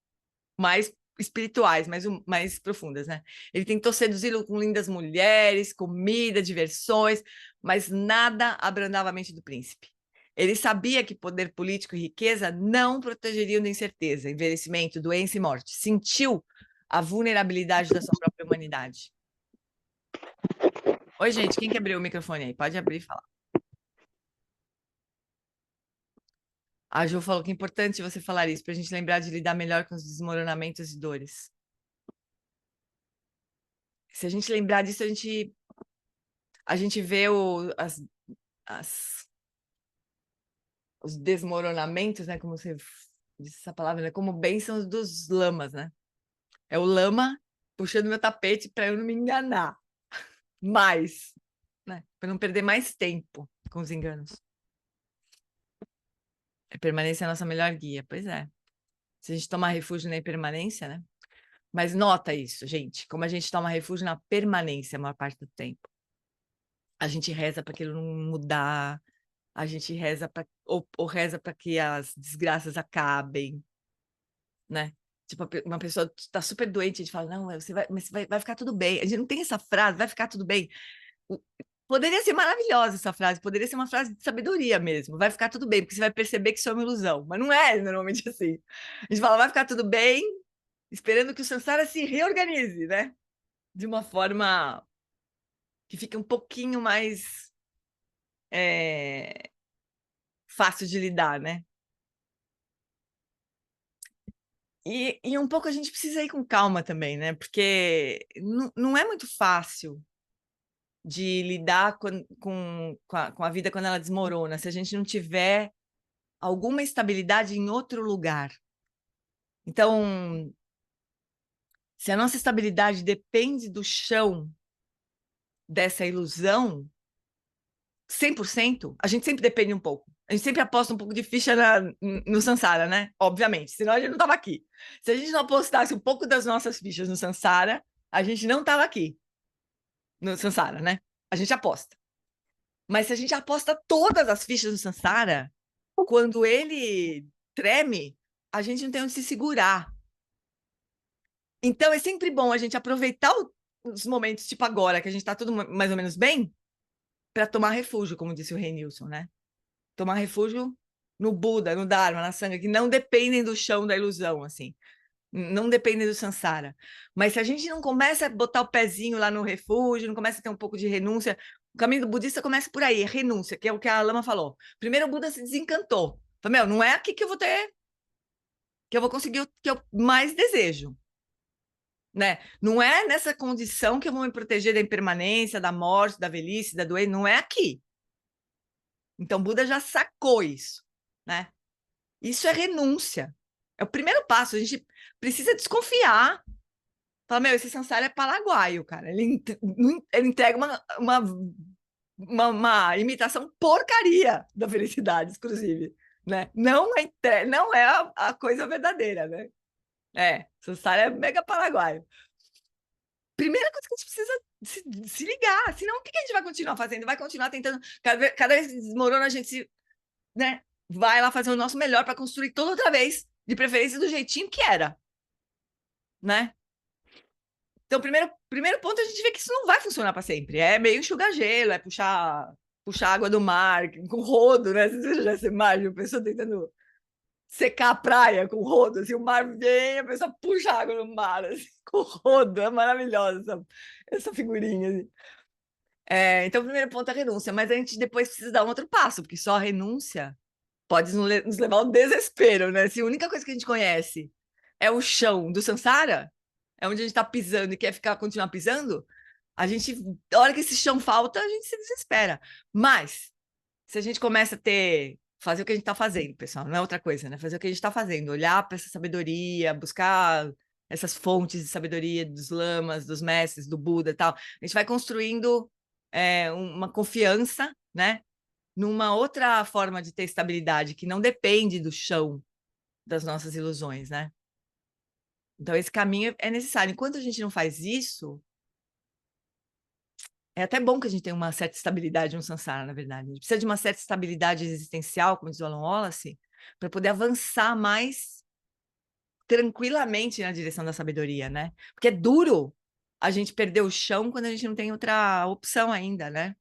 Speaker 1: mais espirituais, mais profundas, né? Ele tentou seduzi-lo com lindas mulheres, comida, diversões, mas nada abrandava a mente do príncipe. Ele sabia que poder político e riqueza não protegeriam da incerteza, envelhecimento, doença e morte. Sentiu a vulnerabilidade da sua própria humanidade. Oi, gente, quem que abriu o microfone aí? Pode abrir e falar. A Ju falou que é importante você falar isso, para a gente lembrar de lidar melhor com os desmoronamentos e dores. Se a gente lembrar disso, a gente vê os desmoronamentos, né? Como você disse essa palavra, né? Como bênçãos dos lamas, né? É o lama puxando meu tapete para eu não me enganar mais, né? Para não perder mais tempo com os enganos. A permanência é a nossa melhor guia, pois é. Se a gente tomar refúgio na impermanência, né? Mas nota isso, gente, como a gente toma refúgio na permanência a maior parte do tempo. A gente reza para aquilo não mudar, a gente reza ou reza para que as desgraças acabem, né? Tipo, uma pessoa está super doente, a gente fala, não, vai ficar tudo bem. A gente não tem essa frase, vai ficar tudo bem. Poderia ser maravilhosa essa frase, poderia ser uma frase de sabedoria mesmo, vai ficar tudo bem, porque você vai perceber que isso é uma ilusão, mas não é normalmente assim. A gente fala, vai ficar tudo bem, esperando que o samsara se reorganize, né? De uma forma que fique um pouquinho mais fácil de lidar, né? E um pouco a gente precisa ir com calma também, né? Porque não é muito fácil de lidar com a vida quando ela desmorona, se a gente não tiver alguma estabilidade em outro lugar. Então, se a nossa estabilidade depende do chão dessa ilusão, 100%, a gente sempre depende um pouco. A gente sempre aposta um pouco de ficha no samsara, né? Obviamente, senão a gente não estava aqui. Se a gente não apostasse um pouco das nossas fichas no samsara, a gente não estava aqui no samsara, né? A gente aposta. Mas se a gente aposta todas as fichas no samsara, quando ele treme, a gente não tem onde se segurar. Então, é sempre bom a gente aproveitar os momentos, tipo agora, que a gente está tudo mais ou menos bem, para tomar refúgio, como disse o Rei Nilson, né? Tomar refúgio no Buda, no Dharma, na Sangha, que não dependem do chão da ilusão, assim. Não dependem do samsara. Mas se a gente não começa a botar o pezinho lá no refúgio, não começa a ter um pouco de renúncia, o caminho do budista começa por aí, renúncia, que é o que a Lama falou. Primeiro o Buda se desencantou. Falou, meu, não é aqui que eu vou ter, que eu vou conseguir o que eu mais desejo. Né? Não é nessa condição que eu vou me proteger da impermanência, da morte, da velhice, da doença, não é aqui. Então, Buda já sacou isso, né? Isso é renúncia. É o primeiro passo. A gente precisa desconfiar. Fala, meu, esse samsara é paraguaio, cara. Ele entrega uma imitação porcaria da felicidade, inclusive. Né? Não é a coisa verdadeira, né? Samsara é mega paraguaio. Primeira coisa que a gente precisa se ligar, senão o que a gente vai continuar fazendo? Vai continuar tentando, cada vez que desmorona, a gente, né, vai lá fazer o nosso melhor para construir tudo outra vez, de preferência do jeitinho que era, né? Então, primeiro ponto, a gente vê que isso não vai funcionar para sempre. É meio enxugar gelo, é puxar água do mar com rodo, né? Você já se imagina, a pessoa tentando secar a praia com rodo, assim, o mar vem, a pessoa puxa água no mar, assim, com rodo, é maravilhosa essa figurinha, assim. Então, o primeiro ponto é a renúncia, mas a gente depois precisa dar um outro passo, porque só a renúncia pode nos levar ao desespero, né? Se a única coisa que a gente conhece é o chão do samsara, é onde a gente está pisando e quer continuar pisando, a gente, a hora que esse chão falta, a gente se desespera. Mas, se a gente começa a fazer o que a gente está fazendo, pessoal, não é outra coisa, né? Fazer o que a gente está fazendo, olhar para essa sabedoria, buscar essas fontes de sabedoria dos lamas, dos mestres, do Buda e tal, a gente vai construindo uma confiança, né? Numa outra forma de ter estabilidade, que não depende do chão das nossas ilusões, né? Então, esse caminho é necessário. Enquanto a gente não faz isso, é até bom que a gente tenha uma certa estabilidade no samsara, na verdade. A gente precisa de uma certa estabilidade existencial, como diz o Alan Wallace, para poder avançar mais tranquilamente na direção da sabedoria, né? Porque é duro a gente perder o chão quando a gente não tem outra opção ainda, né?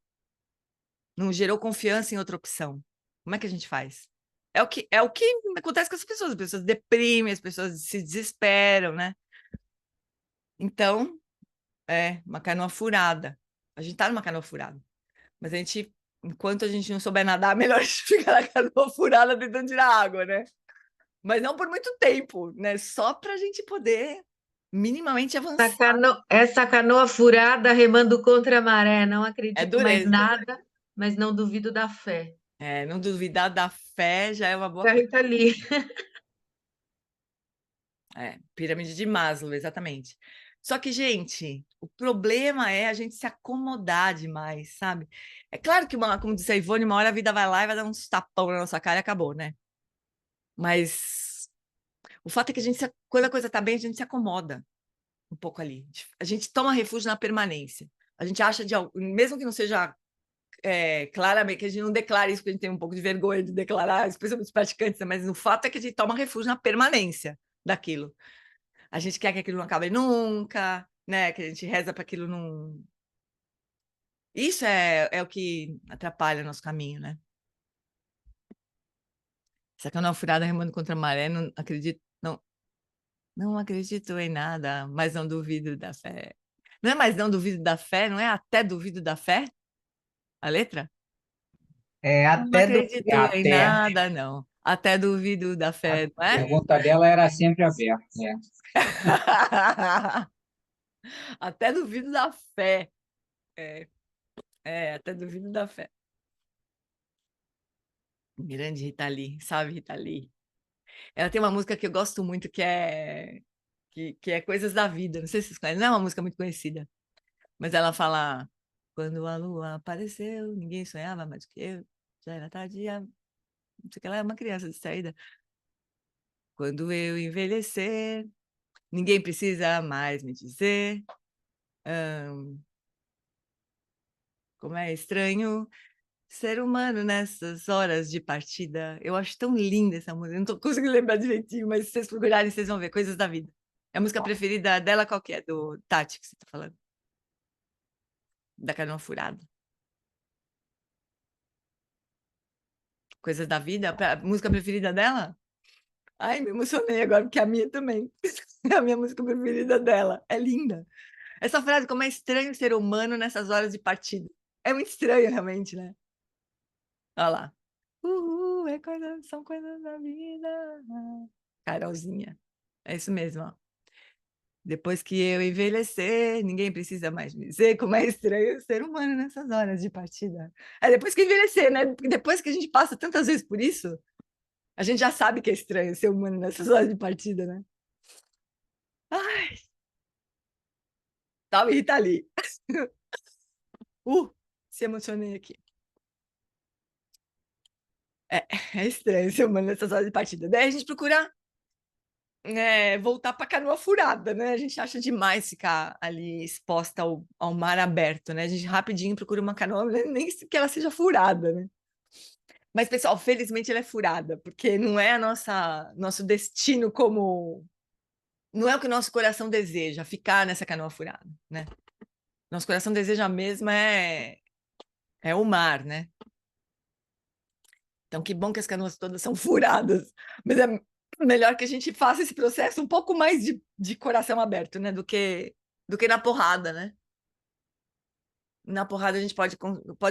Speaker 1: Não gerou confiança em outra opção. Como é que a gente faz? É o que acontece com as pessoas deprimem, as pessoas se desesperam, né? Então, uma canoa furada. A gente tá numa canoa furada. Mas enquanto a gente não souber nadar, melhor a gente ficar na canoa furada tentando tirar água, né? Mas não por muito tempo, né? Só para a gente poder minimamente avançar.
Speaker 5: Essa canoa furada remando contra a maré. Não acredito mais
Speaker 1: dureza.
Speaker 5: nada, mas não duvido da fé.
Speaker 1: Não duvidar da fé já é uma boa
Speaker 5: Da
Speaker 1: coisa.
Speaker 5: Rita Lee.
Speaker 1: Pirâmide de Maslow, exatamente. Só que, gente, o problema é a gente se acomodar demais, sabe? É claro que, como disse a Ivone, uma hora a vida vai lá e vai dar uns tapão na nossa cara e acabou, né? Mas o fato é que quando a coisa tá bem, a gente se acomoda um pouco ali. A gente toma refúgio na permanência. A gente acha mesmo que não seja claramente, que a gente não declare isso, porque a gente tem um pouco de vergonha de declarar, especialmente os praticantes, né? Mas o fato é que a gente toma refúgio na permanência daquilo. A gente quer que aquilo não acabe nunca, né? Que a gente reza para aquilo não... Isso é o que atrapalha o nosso caminho, né? Essa canoa furada remando contra a maré, não acredito, não acredito em nada, mas não duvido da fé. Não é mais não duvido da fé, não é até duvido da fé? A letra? Não
Speaker 6: Até do
Speaker 1: acredito em
Speaker 6: até.
Speaker 1: nada, não. Até duvido da fé, não
Speaker 6: A
Speaker 1: é?
Speaker 6: pergunta dela era sempre aberta.
Speaker 1: Até duvido da fé. Até duvido da fé. Grande Rita Lee, sabe, Rita Lee? Ela tem uma música que eu gosto muito, que é Coisas da Vida. Não sei se vocês conhecem, não é uma música muito conhecida, mas ela fala: quando a lua apareceu, ninguém sonhava mais do que eu, já era tarde, não sei o que, ela é uma criança distraída. Quando eu envelhecer, ninguém precisa mais me dizer como é estranho ser humano nessas horas de partida. Eu acho tão linda essa música. Eu não tô conseguindo lembrar direitinho, mas se vocês procurarem, vocês vão ver. Coisas da Vida. É a música preferida dela, qual que é? Do Tati, que você tá falando. Da Canoa Furada. Coisas da Vida, a música preferida dela? Ai, me emocionei agora, porque a minha também. É a minha música preferida dela. É linda. Essa frase, como é estranho ser humano nessas horas de partida. É muito estranho, realmente, né? Olha lá. São coisas da vida. Carolzinha. É isso mesmo, ó. Depois que eu envelhecer, ninguém precisa mais me dizer como é estranho ser humano nessas horas de partida. É depois que envelhecer, né? Porque depois que a gente passa tantas vezes por isso, a gente já sabe que é estranho ser humano nessas horas de partida, né? Ai, tal e Rita Lee. Se emocionei aqui. É estranho ser humano nessas horas de partida. Daí a gente procura voltar para a canoa furada, né? A gente acha demais ficar ali exposta ao mar aberto, né? A gente rapidinho procura uma canoa, nem que ela seja furada, né? Mas, pessoal, felizmente ela é furada, porque não é nosso destino como... Não é o que o nosso coração deseja, ficar nessa canoa furada, né? Nosso coração deseja mesmo é o mar, né? Então, que bom que as canoas todas são furadas, mas é melhor que a gente faça esse processo um pouco mais de coração aberto, né? Do que na porrada, né? Na porrada a gente pode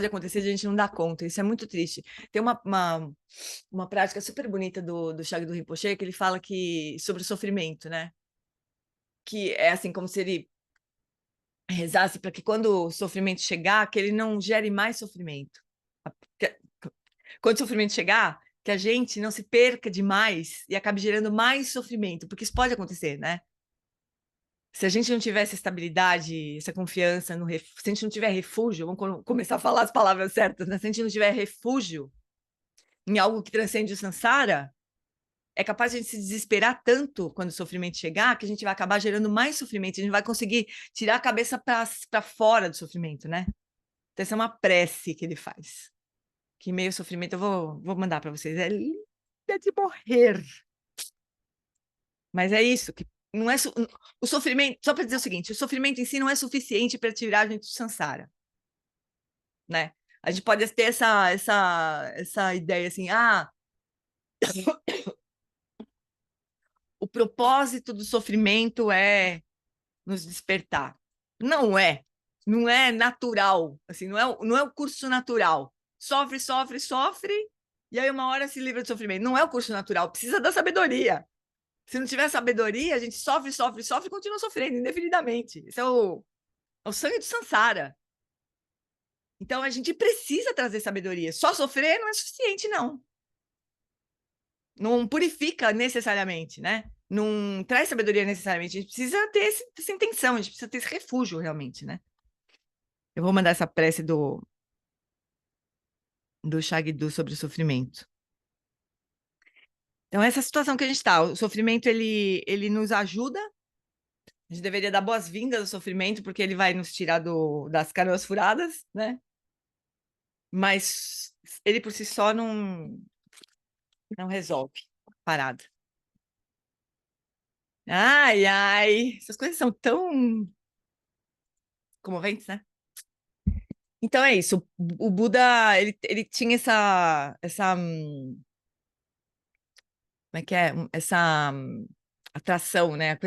Speaker 1: acontecer de a gente não dar conta, isso é muito triste. Tem uma prática super bonita do Shagdu Rinpoche, que ele fala sobre o sofrimento, né? Que é assim, como se ele rezasse para que quando o sofrimento chegar, que ele não gere mais sofrimento. Quando o sofrimento chegar, que a gente não se perca demais e acabe gerando mais sofrimento, porque isso pode acontecer, né? Se a gente não tiver essa estabilidade, essa confiança, se a gente não tiver refúgio, vamos começar a falar as palavras certas, né? Se a gente não tiver refúgio em algo que transcende o samsara, é capaz de a gente se desesperar tanto quando o sofrimento chegar, que a gente vai acabar gerando mais sofrimento, a gente vai conseguir tirar a cabeça para fora do sofrimento, né? Então, essa é uma prece que ele faz. Que meio sofrimento, eu vou mandar para vocês. É linda de morrer. Mas é isso, que não é o sofrimento, só para dizer o seguinte, o sofrimento em si não é suficiente para tirar a gente do samsara, né? A gente pode ter essa ideia assim, o propósito do sofrimento é nos despertar. Não é natural, assim, não é o curso natural. Sofre, sofre, sofre, e aí uma hora se livra do sofrimento. Não é o curso natural, precisa da sabedoria. Se não tiver sabedoria, a gente sofre, sofre, sofre e continua sofrendo indefinidamente. Isso é o sangue do samsara. Então, a gente precisa trazer sabedoria. Só sofrer não é suficiente, não. Não purifica necessariamente, né? Não traz sabedoria necessariamente. A gente precisa ter essa intenção, a gente precisa ter esse refúgio, realmente, né? Eu vou mandar essa prece do Shagdu sobre o sofrimento. Então, essa situação que a gente está, o sofrimento, ele nos ajuda. A gente deveria dar boas-vindas ao sofrimento, porque ele vai nos tirar das canoas furadas, né? Mas ele por si só não resolve a parada. Ai, ai, essas coisas são tão comoventes, né? Então é isso. O Buda, ele tinha como é que é? Essa atração, né? A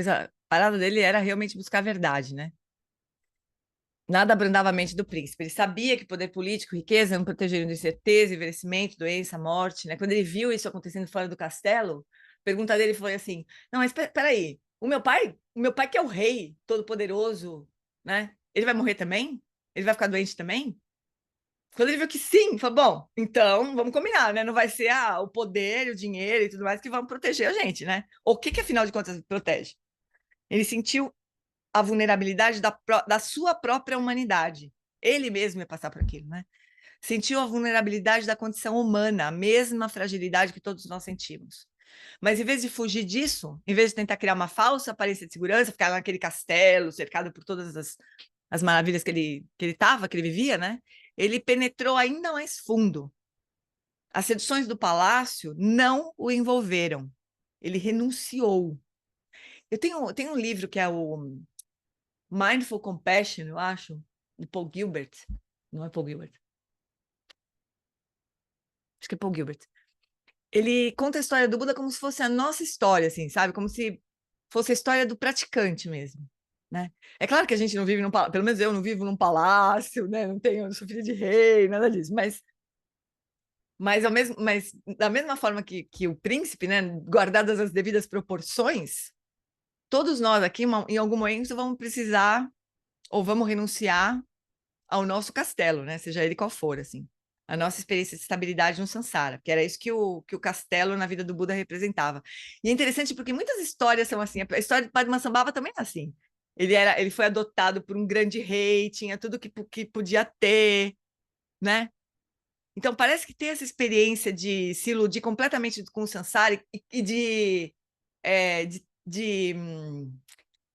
Speaker 1: parada dele era realmente buscar a verdade, né? Nada abrandava a mente do príncipe. Ele sabia que poder político, riqueza não protegeriam de incerteza, envelhecimento, doença, morte, né? Quando ele viu isso acontecendo fora do castelo, a pergunta dele foi assim: não, mas peraí, o meu pai que é o rei todo-poderoso, né? Ele vai morrer também? Ele vai ficar doente também? Quando ele viu que sim, falou: bom, então vamos combinar, né? Não vai ser o poder, o dinheiro e tudo mais que vão proteger a gente, né? O que afinal de contas protege? Ele sentiu a vulnerabilidade da sua própria humanidade. Ele mesmo ia passar por aquilo, né? Sentiu a vulnerabilidade da condição humana, a mesma fragilidade que todos nós sentimos. Mas em vez de fugir disso, em vez de tentar criar uma falsa aparência de segurança, ficar naquele castelo, cercado por todas as maravilhas que ele vivia, né? Ele penetrou ainda mais fundo. As seduções do palácio não o envolveram. Ele renunciou. Eu tenho um livro que é o Mindful Compassion, eu acho, de Paul Gilbert. Não é Paul Gilbert. Acho que é Paul Gilbert. ele conta a história do Buda como se fosse a nossa história, assim, sabe? Como se fosse a história do praticante mesmo, né? É claro que a gente não vive num palácio, pelo menos eu não vivo num palácio, né? Não sou filha de rei, nada disso, mas da mesma forma que o príncipe, né? Guardadas as devidas proporções, todos nós aqui, em algum momento, vamos precisar ou vamos renunciar ao nosso castelo, né? Seja ele qual for, assim. A nossa experiência de estabilidade no Sansara, que era isso que o castelo na vida do Buda representava. E é interessante porque muitas histórias são assim. A história de Padmasambhava também é assim. Ele foi adotado por um grande rei, tinha tudo que podia ter, né? Então parece que ter essa experiência de se iludir completamente com o Sansara e de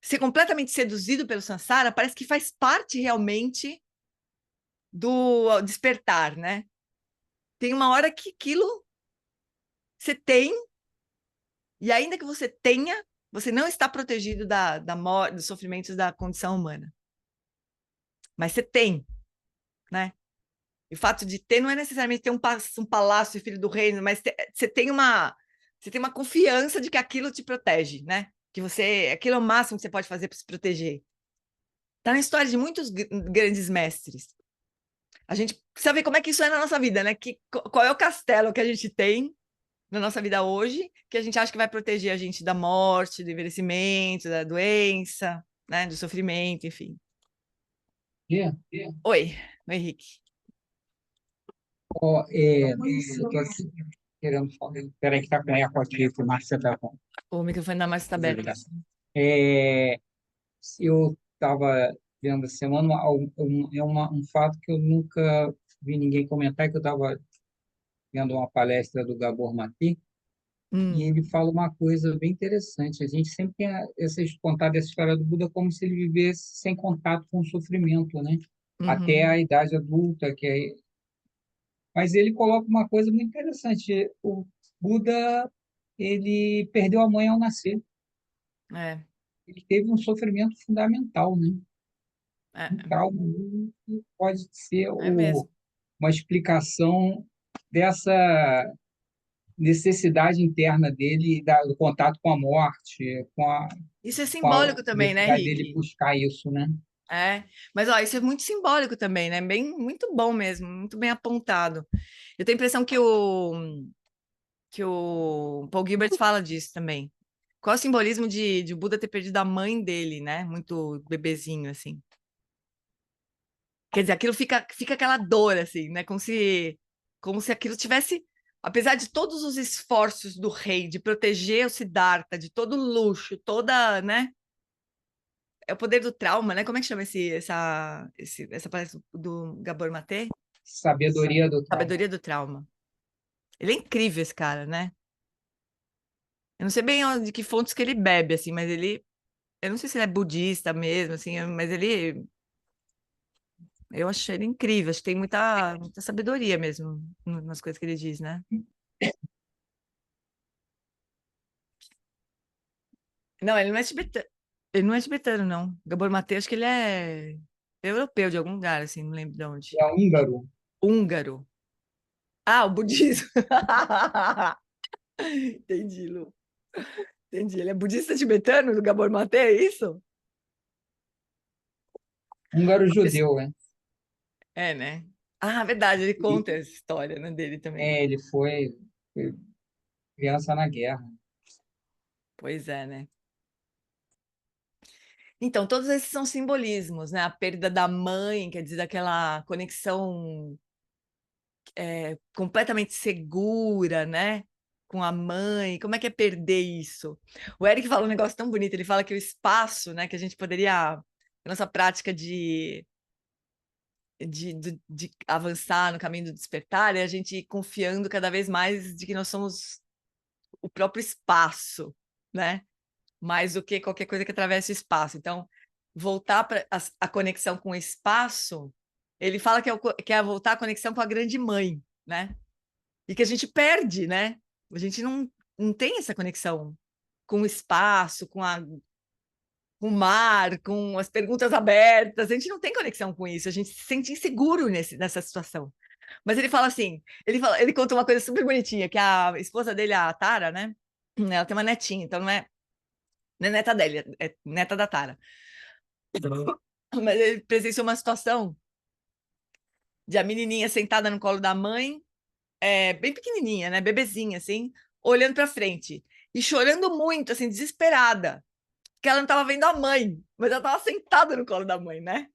Speaker 1: ser completamente seduzido pelo Sansara, parece que faz parte realmente do despertar, né? Tem uma hora que aquilo você tem, e ainda que você tenha, você não está protegido da morte, dos sofrimentos da condição humana. Mas você tem, né? E o fato de ter não é necessariamente ter um palácio filho do reino, mas você tem uma confiança de que aquilo te protege, né? Que aquilo é o máximo que você pode fazer para se proteger. Está na história de muitos grandes mestres. A gente precisa ver como é que isso é na nossa vida, né? Qual é o castelo que a gente tem na nossa vida hoje, que a gente acha que vai proteger a gente da morte, do envelhecimento, da doença, né? Do sofrimento, enfim.
Speaker 6: Yeah.
Speaker 1: Oi, Henrique.
Speaker 6: Eu tô aqui querendo falar. Espera aí que tá com a AirPod aqui, que o Márcio tá com.
Speaker 1: O microfone da Márcia está aberto.
Speaker 6: É, eu estava vendo essa semana um fato que eu nunca vi ninguém comentar, que eu estava vendo uma palestra do Gabor Maté, e ele fala uma coisa bem interessante. A gente sempre tem contado essa história do Buda como se ele vivesse sem contato com o sofrimento, né? Até a idade adulta, mas ele coloca uma coisa muito interessante. O Buda, ele perdeu a mãe ao nascer.
Speaker 1: É,
Speaker 6: Ele teve um sofrimento fundamental, né?
Speaker 1: é,
Speaker 6: Um trauma que pode ser
Speaker 1: é mesmo.
Speaker 6: uma explicação dessa necessidade interna dele do contato com a morte,
Speaker 1: Isso é
Speaker 6: com a
Speaker 1: simbólico também, né,
Speaker 6: necessidade dele
Speaker 1: Henrique?
Speaker 6: buscar isso, né?
Speaker 1: É, mas ó, isso é muito simbólico também, né? Muito bom mesmo, muito bem apontado. Eu tenho a impressão que o Paul Gilbert fala disso também. Qual é o simbolismo de o Buda ter perdido a mãe dele, né? Muito bebezinho, assim. Quer dizer, aquilo fica aquela dor, assim, né? Como se aquilo tivesse, apesar de todos os esforços do rei de proteger o Siddhartha, de todo o luxo, né? É o poder do trauma, né? Como é que chama essa palestra do Gabor Maté?
Speaker 6: Sabedoria do trauma.
Speaker 1: Sabedoria do trauma. Ele é incrível, esse cara, né? Eu não sei bem de que fontes que ele bebe, assim, mas eu não sei se ele é budista mesmo, assim, mas eu achei ele incrível, acho que tem muita sabedoria mesmo nas coisas que ele diz, né? Não, ele não é tibetano. Ele não é tibetano, não. Gabor Maté, acho que ele é europeu de algum lugar, assim, não lembro de onde.
Speaker 6: É húngaro.
Speaker 1: Húngaro. Ah, o budismo. Entendi, Lu. Entendi. Ele é budista tibetano do Gabor Maté, é isso?
Speaker 6: Húngaro judeu, né?
Speaker 1: É, né? Ah, verdade, ele conta essa história, né, dele também.
Speaker 6: Ele foi criança na guerra.
Speaker 1: Pois é, né? Então, todos esses são simbolismos, né? A perda da mãe, quer dizer, daquela conexão completamente segura, né? Com a mãe. Como é que é perder isso? O Eric fala um negócio tão bonito, ele fala que o espaço, né, que a gente poderia, a nossa prática de avançar no caminho do despertar, é a gente ir confiando cada vez mais de que nós somos o próprio espaço, né? Mais do que qualquer coisa que atravesse o espaço. Então, voltar para a conexão com o espaço, ele fala que é voltar à conexão com a grande mãe, né? E que a gente perde, né? A gente não tem essa conexão com o espaço, com o mar, com as perguntas abertas. A gente não tem conexão com isso. A gente se sente inseguro nessa situação. Mas ele fala assim, ele conta uma coisa super bonitinha, que a esposa dele, a Tara, né? Ela tem uma netinha, então não é neta dele, é neta da Tara. Mas ele presenciou uma situação de a menininha sentada no colo da mãe, bem pequenininha, né? Bebezinha, assim, olhando para frente e chorando muito, assim, desesperada, porque ela não estava vendo a mãe, mas ela estava sentada no colo da mãe, né?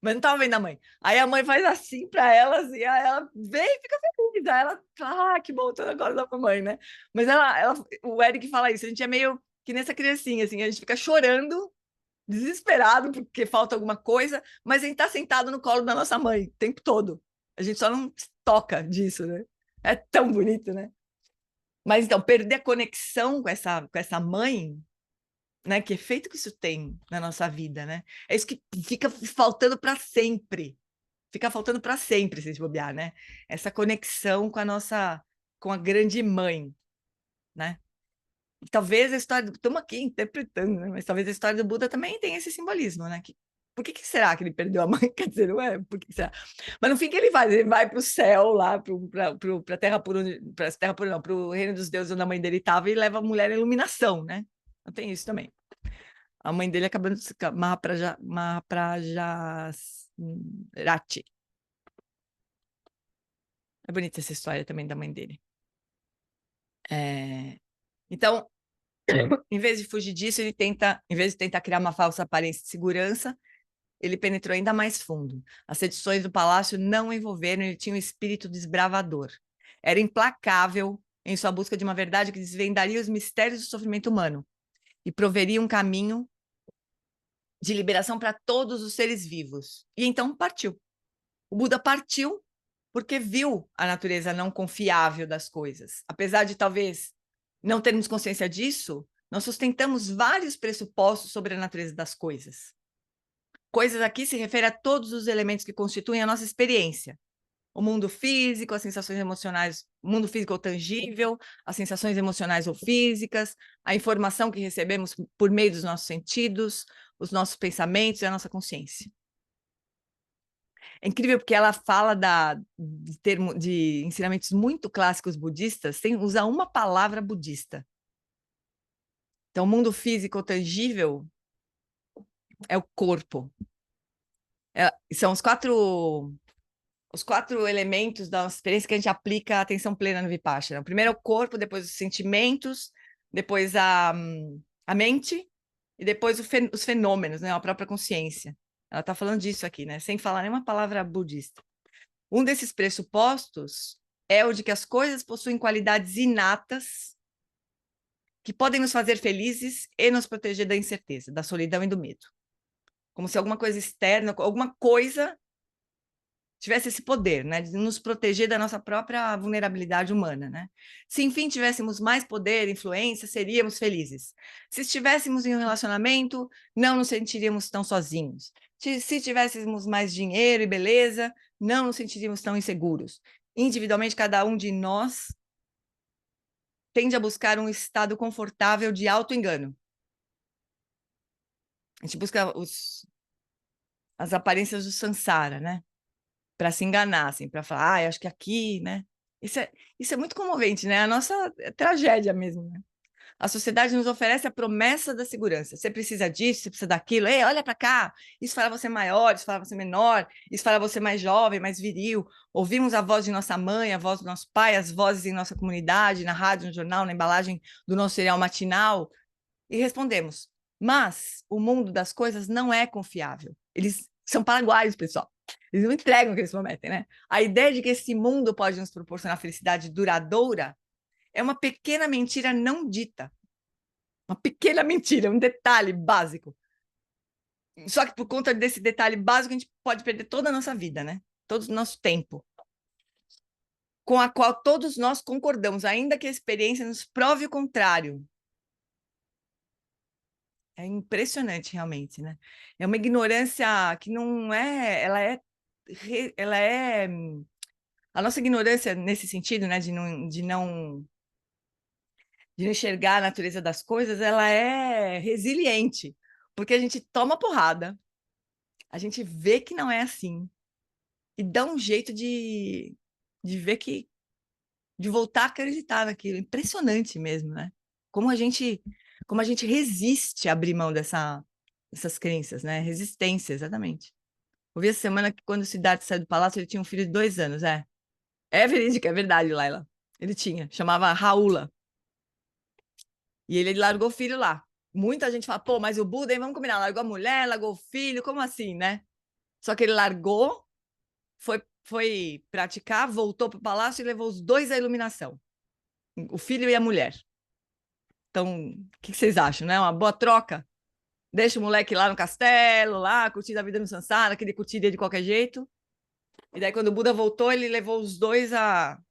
Speaker 1: Mas não estava vendo a mãe. Aí a mãe faz assim para ela, assim, aí ela vem e fica feliz. Aí ela, que bom, tô agora da mamãe, né? Mas o Eric fala isso, a gente é meio que nessa criancinha, assim, a gente fica chorando, desesperado porque falta alguma coisa, mas a gente tá sentado no colo da nossa mãe o tempo todo. A gente só não toca disso, né? É tão bonito, né? Mas então, perder a conexão com essa mãe, né? Que efeito que isso tem na nossa vida, né? É isso que fica faltando para sempre. Fica faltando para sempre, se a gente bobear, né? Essa conexão com a grande mãe, né? E talvez a história estamos aqui interpretando, né? Mas talvez a história do Buda também tenha esse simbolismo, né? Por que será que ele perdeu a mãe? Quer dizer, não é? Por que será? Mas no fim, que ele faz? Ele vai para o céu, lá, para a terra pura, não, para o reino dos deuses onde a mãe dele estava e leva a mulher à iluminação, né? Não tem isso também. A mãe dele acabando de se Mahaprajasrati. É bonita essa história também da mãe dele. Então, em vez de fugir disso, em vez de tentar criar uma falsa aparência de segurança, ele penetrou ainda mais fundo. As sedições do palácio não o envolveram, ele tinha um espírito desbravador. Era implacável em sua busca de uma verdade que desvendaria os mistérios do sofrimento humano e proveria um caminho de liberação para todos os seres vivos. E então partiu. O Buda partiu porque viu a natureza não confiável das coisas. Apesar de talvez não termos consciência disso, nós sustentamos vários pressupostos sobre a natureza das coisas. Coisas aqui se refere a todos os elementos que constituem a nossa experiência. O mundo físico, as sensações emocionais, o mundo físico ou tangível, as sensações emocionais ou físicas, a informação que recebemos por meio dos nossos sentidos, os nossos pensamentos e a nossa consciência. É incrível porque ela fala de ensinamentos muito clássicos budistas sem usar uma palavra budista. Então, o mundo físico ou tangível é o corpo. São os quatro elementos da nossa experiência que a gente aplica a atenção plena no Vipassana. O primeiro é o corpo, depois os sentimentos, depois a mente e depois os fenômenos, né? A própria consciência. Ela está falando disso aqui, né? Sem falar nenhuma palavra budista. Um desses pressupostos é o de que as coisas possuem qualidades inatas que podem nos fazer felizes e nos proteger da incerteza, da solidão e do medo. Como se alguma coisa externa, alguma coisa tivesse esse poder, né, de nos proteger da nossa própria vulnerabilidade humana, né? Se, enfim, tivéssemos mais poder, influência, seríamos felizes. Se estivéssemos em um relacionamento, não nos sentiríamos tão sozinhos. Se tivéssemos mais dinheiro e beleza, não nos sentiríamos tão inseguros. Individualmente, cada um de nós tende a buscar um estado confortável de auto-engano. A gente busca as aparências do samsara, né? Para se enganar, assim, para falar, acho que aqui, né? Isso é muito comovente, né? A nossa tragédia mesmo, né? A sociedade nos oferece a promessa da segurança. Você precisa disso, você precisa daquilo. Ei, olha para cá. Isso fará você maior, isso fará você menor, isso fará você mais jovem, mais viril. Ouvimos a voz de nossa mãe, a voz do nosso pai, as vozes em nossa comunidade, na rádio, no jornal, na embalagem do nosso cereal matinal. E respondemos, mas o mundo das coisas não é confiável. Eles são paraguaios, pessoal. Eles não entregam o que eles prometem, né? A ideia de que esse mundo pode nos proporcionar felicidade duradoura é uma pequena mentira não dita. Uma pequena mentira, um detalhe básico. Só que por conta desse detalhe básico, a gente pode perder toda a nossa vida, né? Todo o nosso tempo. Com a qual todos nós concordamos, ainda que a experiência nos prove o contrário. É impressionante, realmente, né? É uma ignorância que não é... Ela é... A nossa ignorância nesse sentido, né? De não enxergar a natureza das coisas, ela é resiliente. Porque a gente toma porrada, a gente vê que não é assim. e dá um jeito de ver que, de voltar a acreditar naquilo. Impressionante mesmo, né? Como a gente resiste a abrir mão dessas crenças, né? Resistência, exatamente. Ouvi essa semana que quando o Siddhartha saiu do palácio, ele tinha um filho de 2 anos, é. É verídico, é verdade, Laila. Ele tinha, chamava Raula. E ele largou o filho lá. Muita gente fala, pô, mas o Buda, hein, vamos combinar, largou a mulher, largou o filho, como assim, né? Só que ele largou, foi praticar, voltou para o palácio e levou os 2 à iluminação. O filho e a mulher. Então, o que vocês acham, né? Uma boa troca? Deixa o moleque lá no castelo, lá, curtindo a vida no Sansara, que ele curtiria de qualquer jeito. E daí, quando o Buda voltou, ele levou os 2 a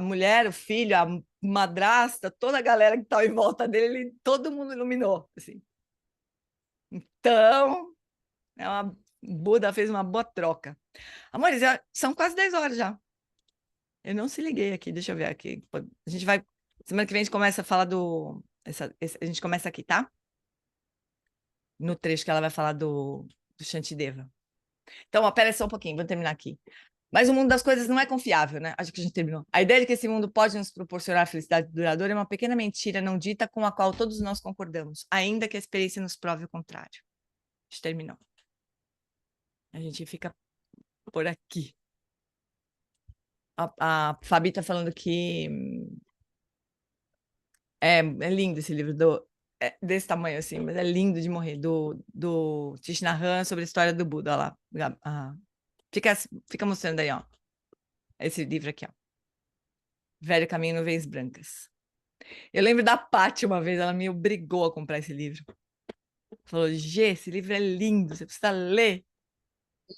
Speaker 1: mulher, o filho, a madrasta, toda a galera que estava em volta dele, todo mundo iluminou, assim. Então, Buda fez uma boa troca. Amores, são quase 10 horas já. Eu não se liguei aqui, deixa eu ver aqui. A gente vai, semana que vem a gente começa a falar a gente começa aqui, tá? No trecho que ela vai falar do Shantideva. Então, ó, pera só um pouquinho, vou terminar aqui. Mas o mundo das coisas não é confiável, né? Acho que a gente terminou. A ideia de que esse mundo pode nos proporcionar felicidade duradoura é uma pequena mentira não dita com a qual todos nós concordamos, ainda que a experiência nos prove o contrário. A gente terminou. A gente fica por aqui. A Fabi está falando que é lindo esse livro, desse tamanho assim, mas é lindo de morrer, do Thich Nhat Hanh sobre a história do Buda. Olha lá. Fica mostrando aí, ó. Esse livro aqui, ó. Velho Caminho, Nuvens Brancas. Eu lembro da Paty uma vez, ela me obrigou a comprar esse livro. Falou, Gê, esse livro é lindo, você precisa ler.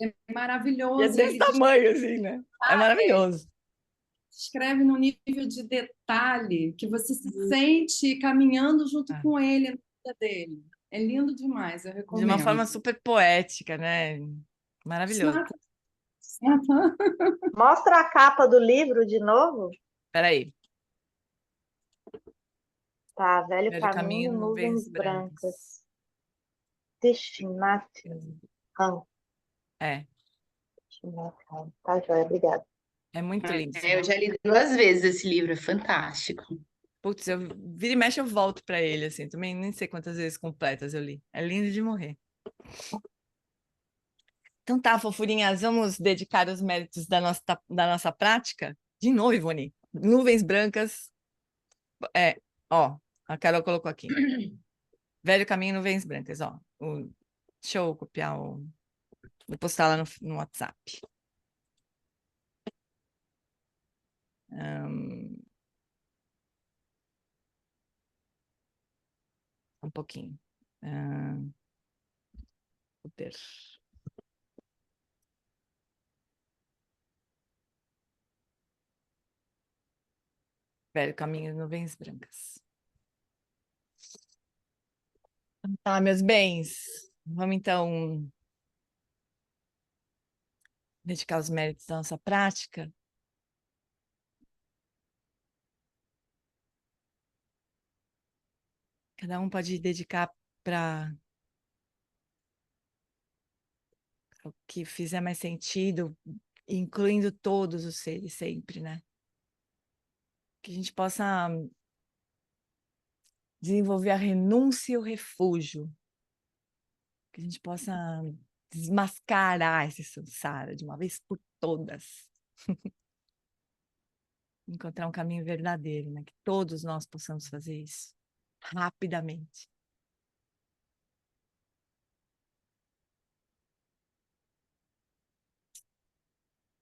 Speaker 7: É
Speaker 1: E é
Speaker 7: maravilhoso.
Speaker 1: desse tamanho, assim, né? É maravilhoso.
Speaker 7: Escreve num nível de detalhe que você se sente caminhando junto com ele na vida dele. É lindo demais, eu
Speaker 1: De
Speaker 7: recomendo.
Speaker 1: uma forma super poética, né? Maravilhoso.
Speaker 8: Mostra a capa do livro de novo.
Speaker 1: Peraí.
Speaker 8: Tá, Velho
Speaker 1: Velho
Speaker 8: Caminho,
Speaker 1: Caminho,
Speaker 8: Nuvens
Speaker 1: Nuvens
Speaker 8: Brancas. Thich Nhat Hanh.
Speaker 1: É.
Speaker 8: Thich Nhat Hanh. Tá, joia, obrigada.
Speaker 1: É muito lindo.
Speaker 2: Eu já li 2 vezes esse livro, é fantástico.
Speaker 1: Putz, eu vira e mexe, eu volto para ele, assim. Também nem sei quantas vezes completas eu li. É lindo de morrer. Então tá, fofurinhas, vamos dedicar os méritos da nossa prática? De novo, Ivone. Nuvens brancas. Ó, a Carol colocou aqui. Velho Caminho, Nuvens Brancas, ó. Deixa eu copiar vou postar lá no WhatsApp. Um pouquinho. Poder. Velho Caminho, Nuvens Brancas. Tá, meus bens. Vamos então dedicar os méritos da nossa prática. Cada um pode dedicar para o que fizer mais sentido, incluindo todos os seres sempre, né? Que a gente possa desenvolver a renúncia e o refúgio. Que a gente possa desmascarar esse samsara de uma vez por todas. Encontrar um caminho verdadeiro, né? Que todos nós possamos fazer isso rapidamente.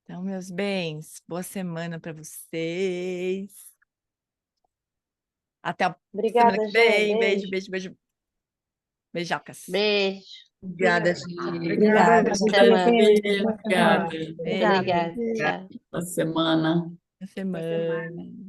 Speaker 1: Então, meus bens, boa semana para vocês. Até a semana que vem. Beijo, beijo, beijo. Beijocas.
Speaker 8: Beijo.
Speaker 2: Obrigada, Gi.
Speaker 1: Obrigada.
Speaker 2: Obrigada.
Speaker 8: Obrigada.
Speaker 2: Boa semana.
Speaker 1: Boa semana.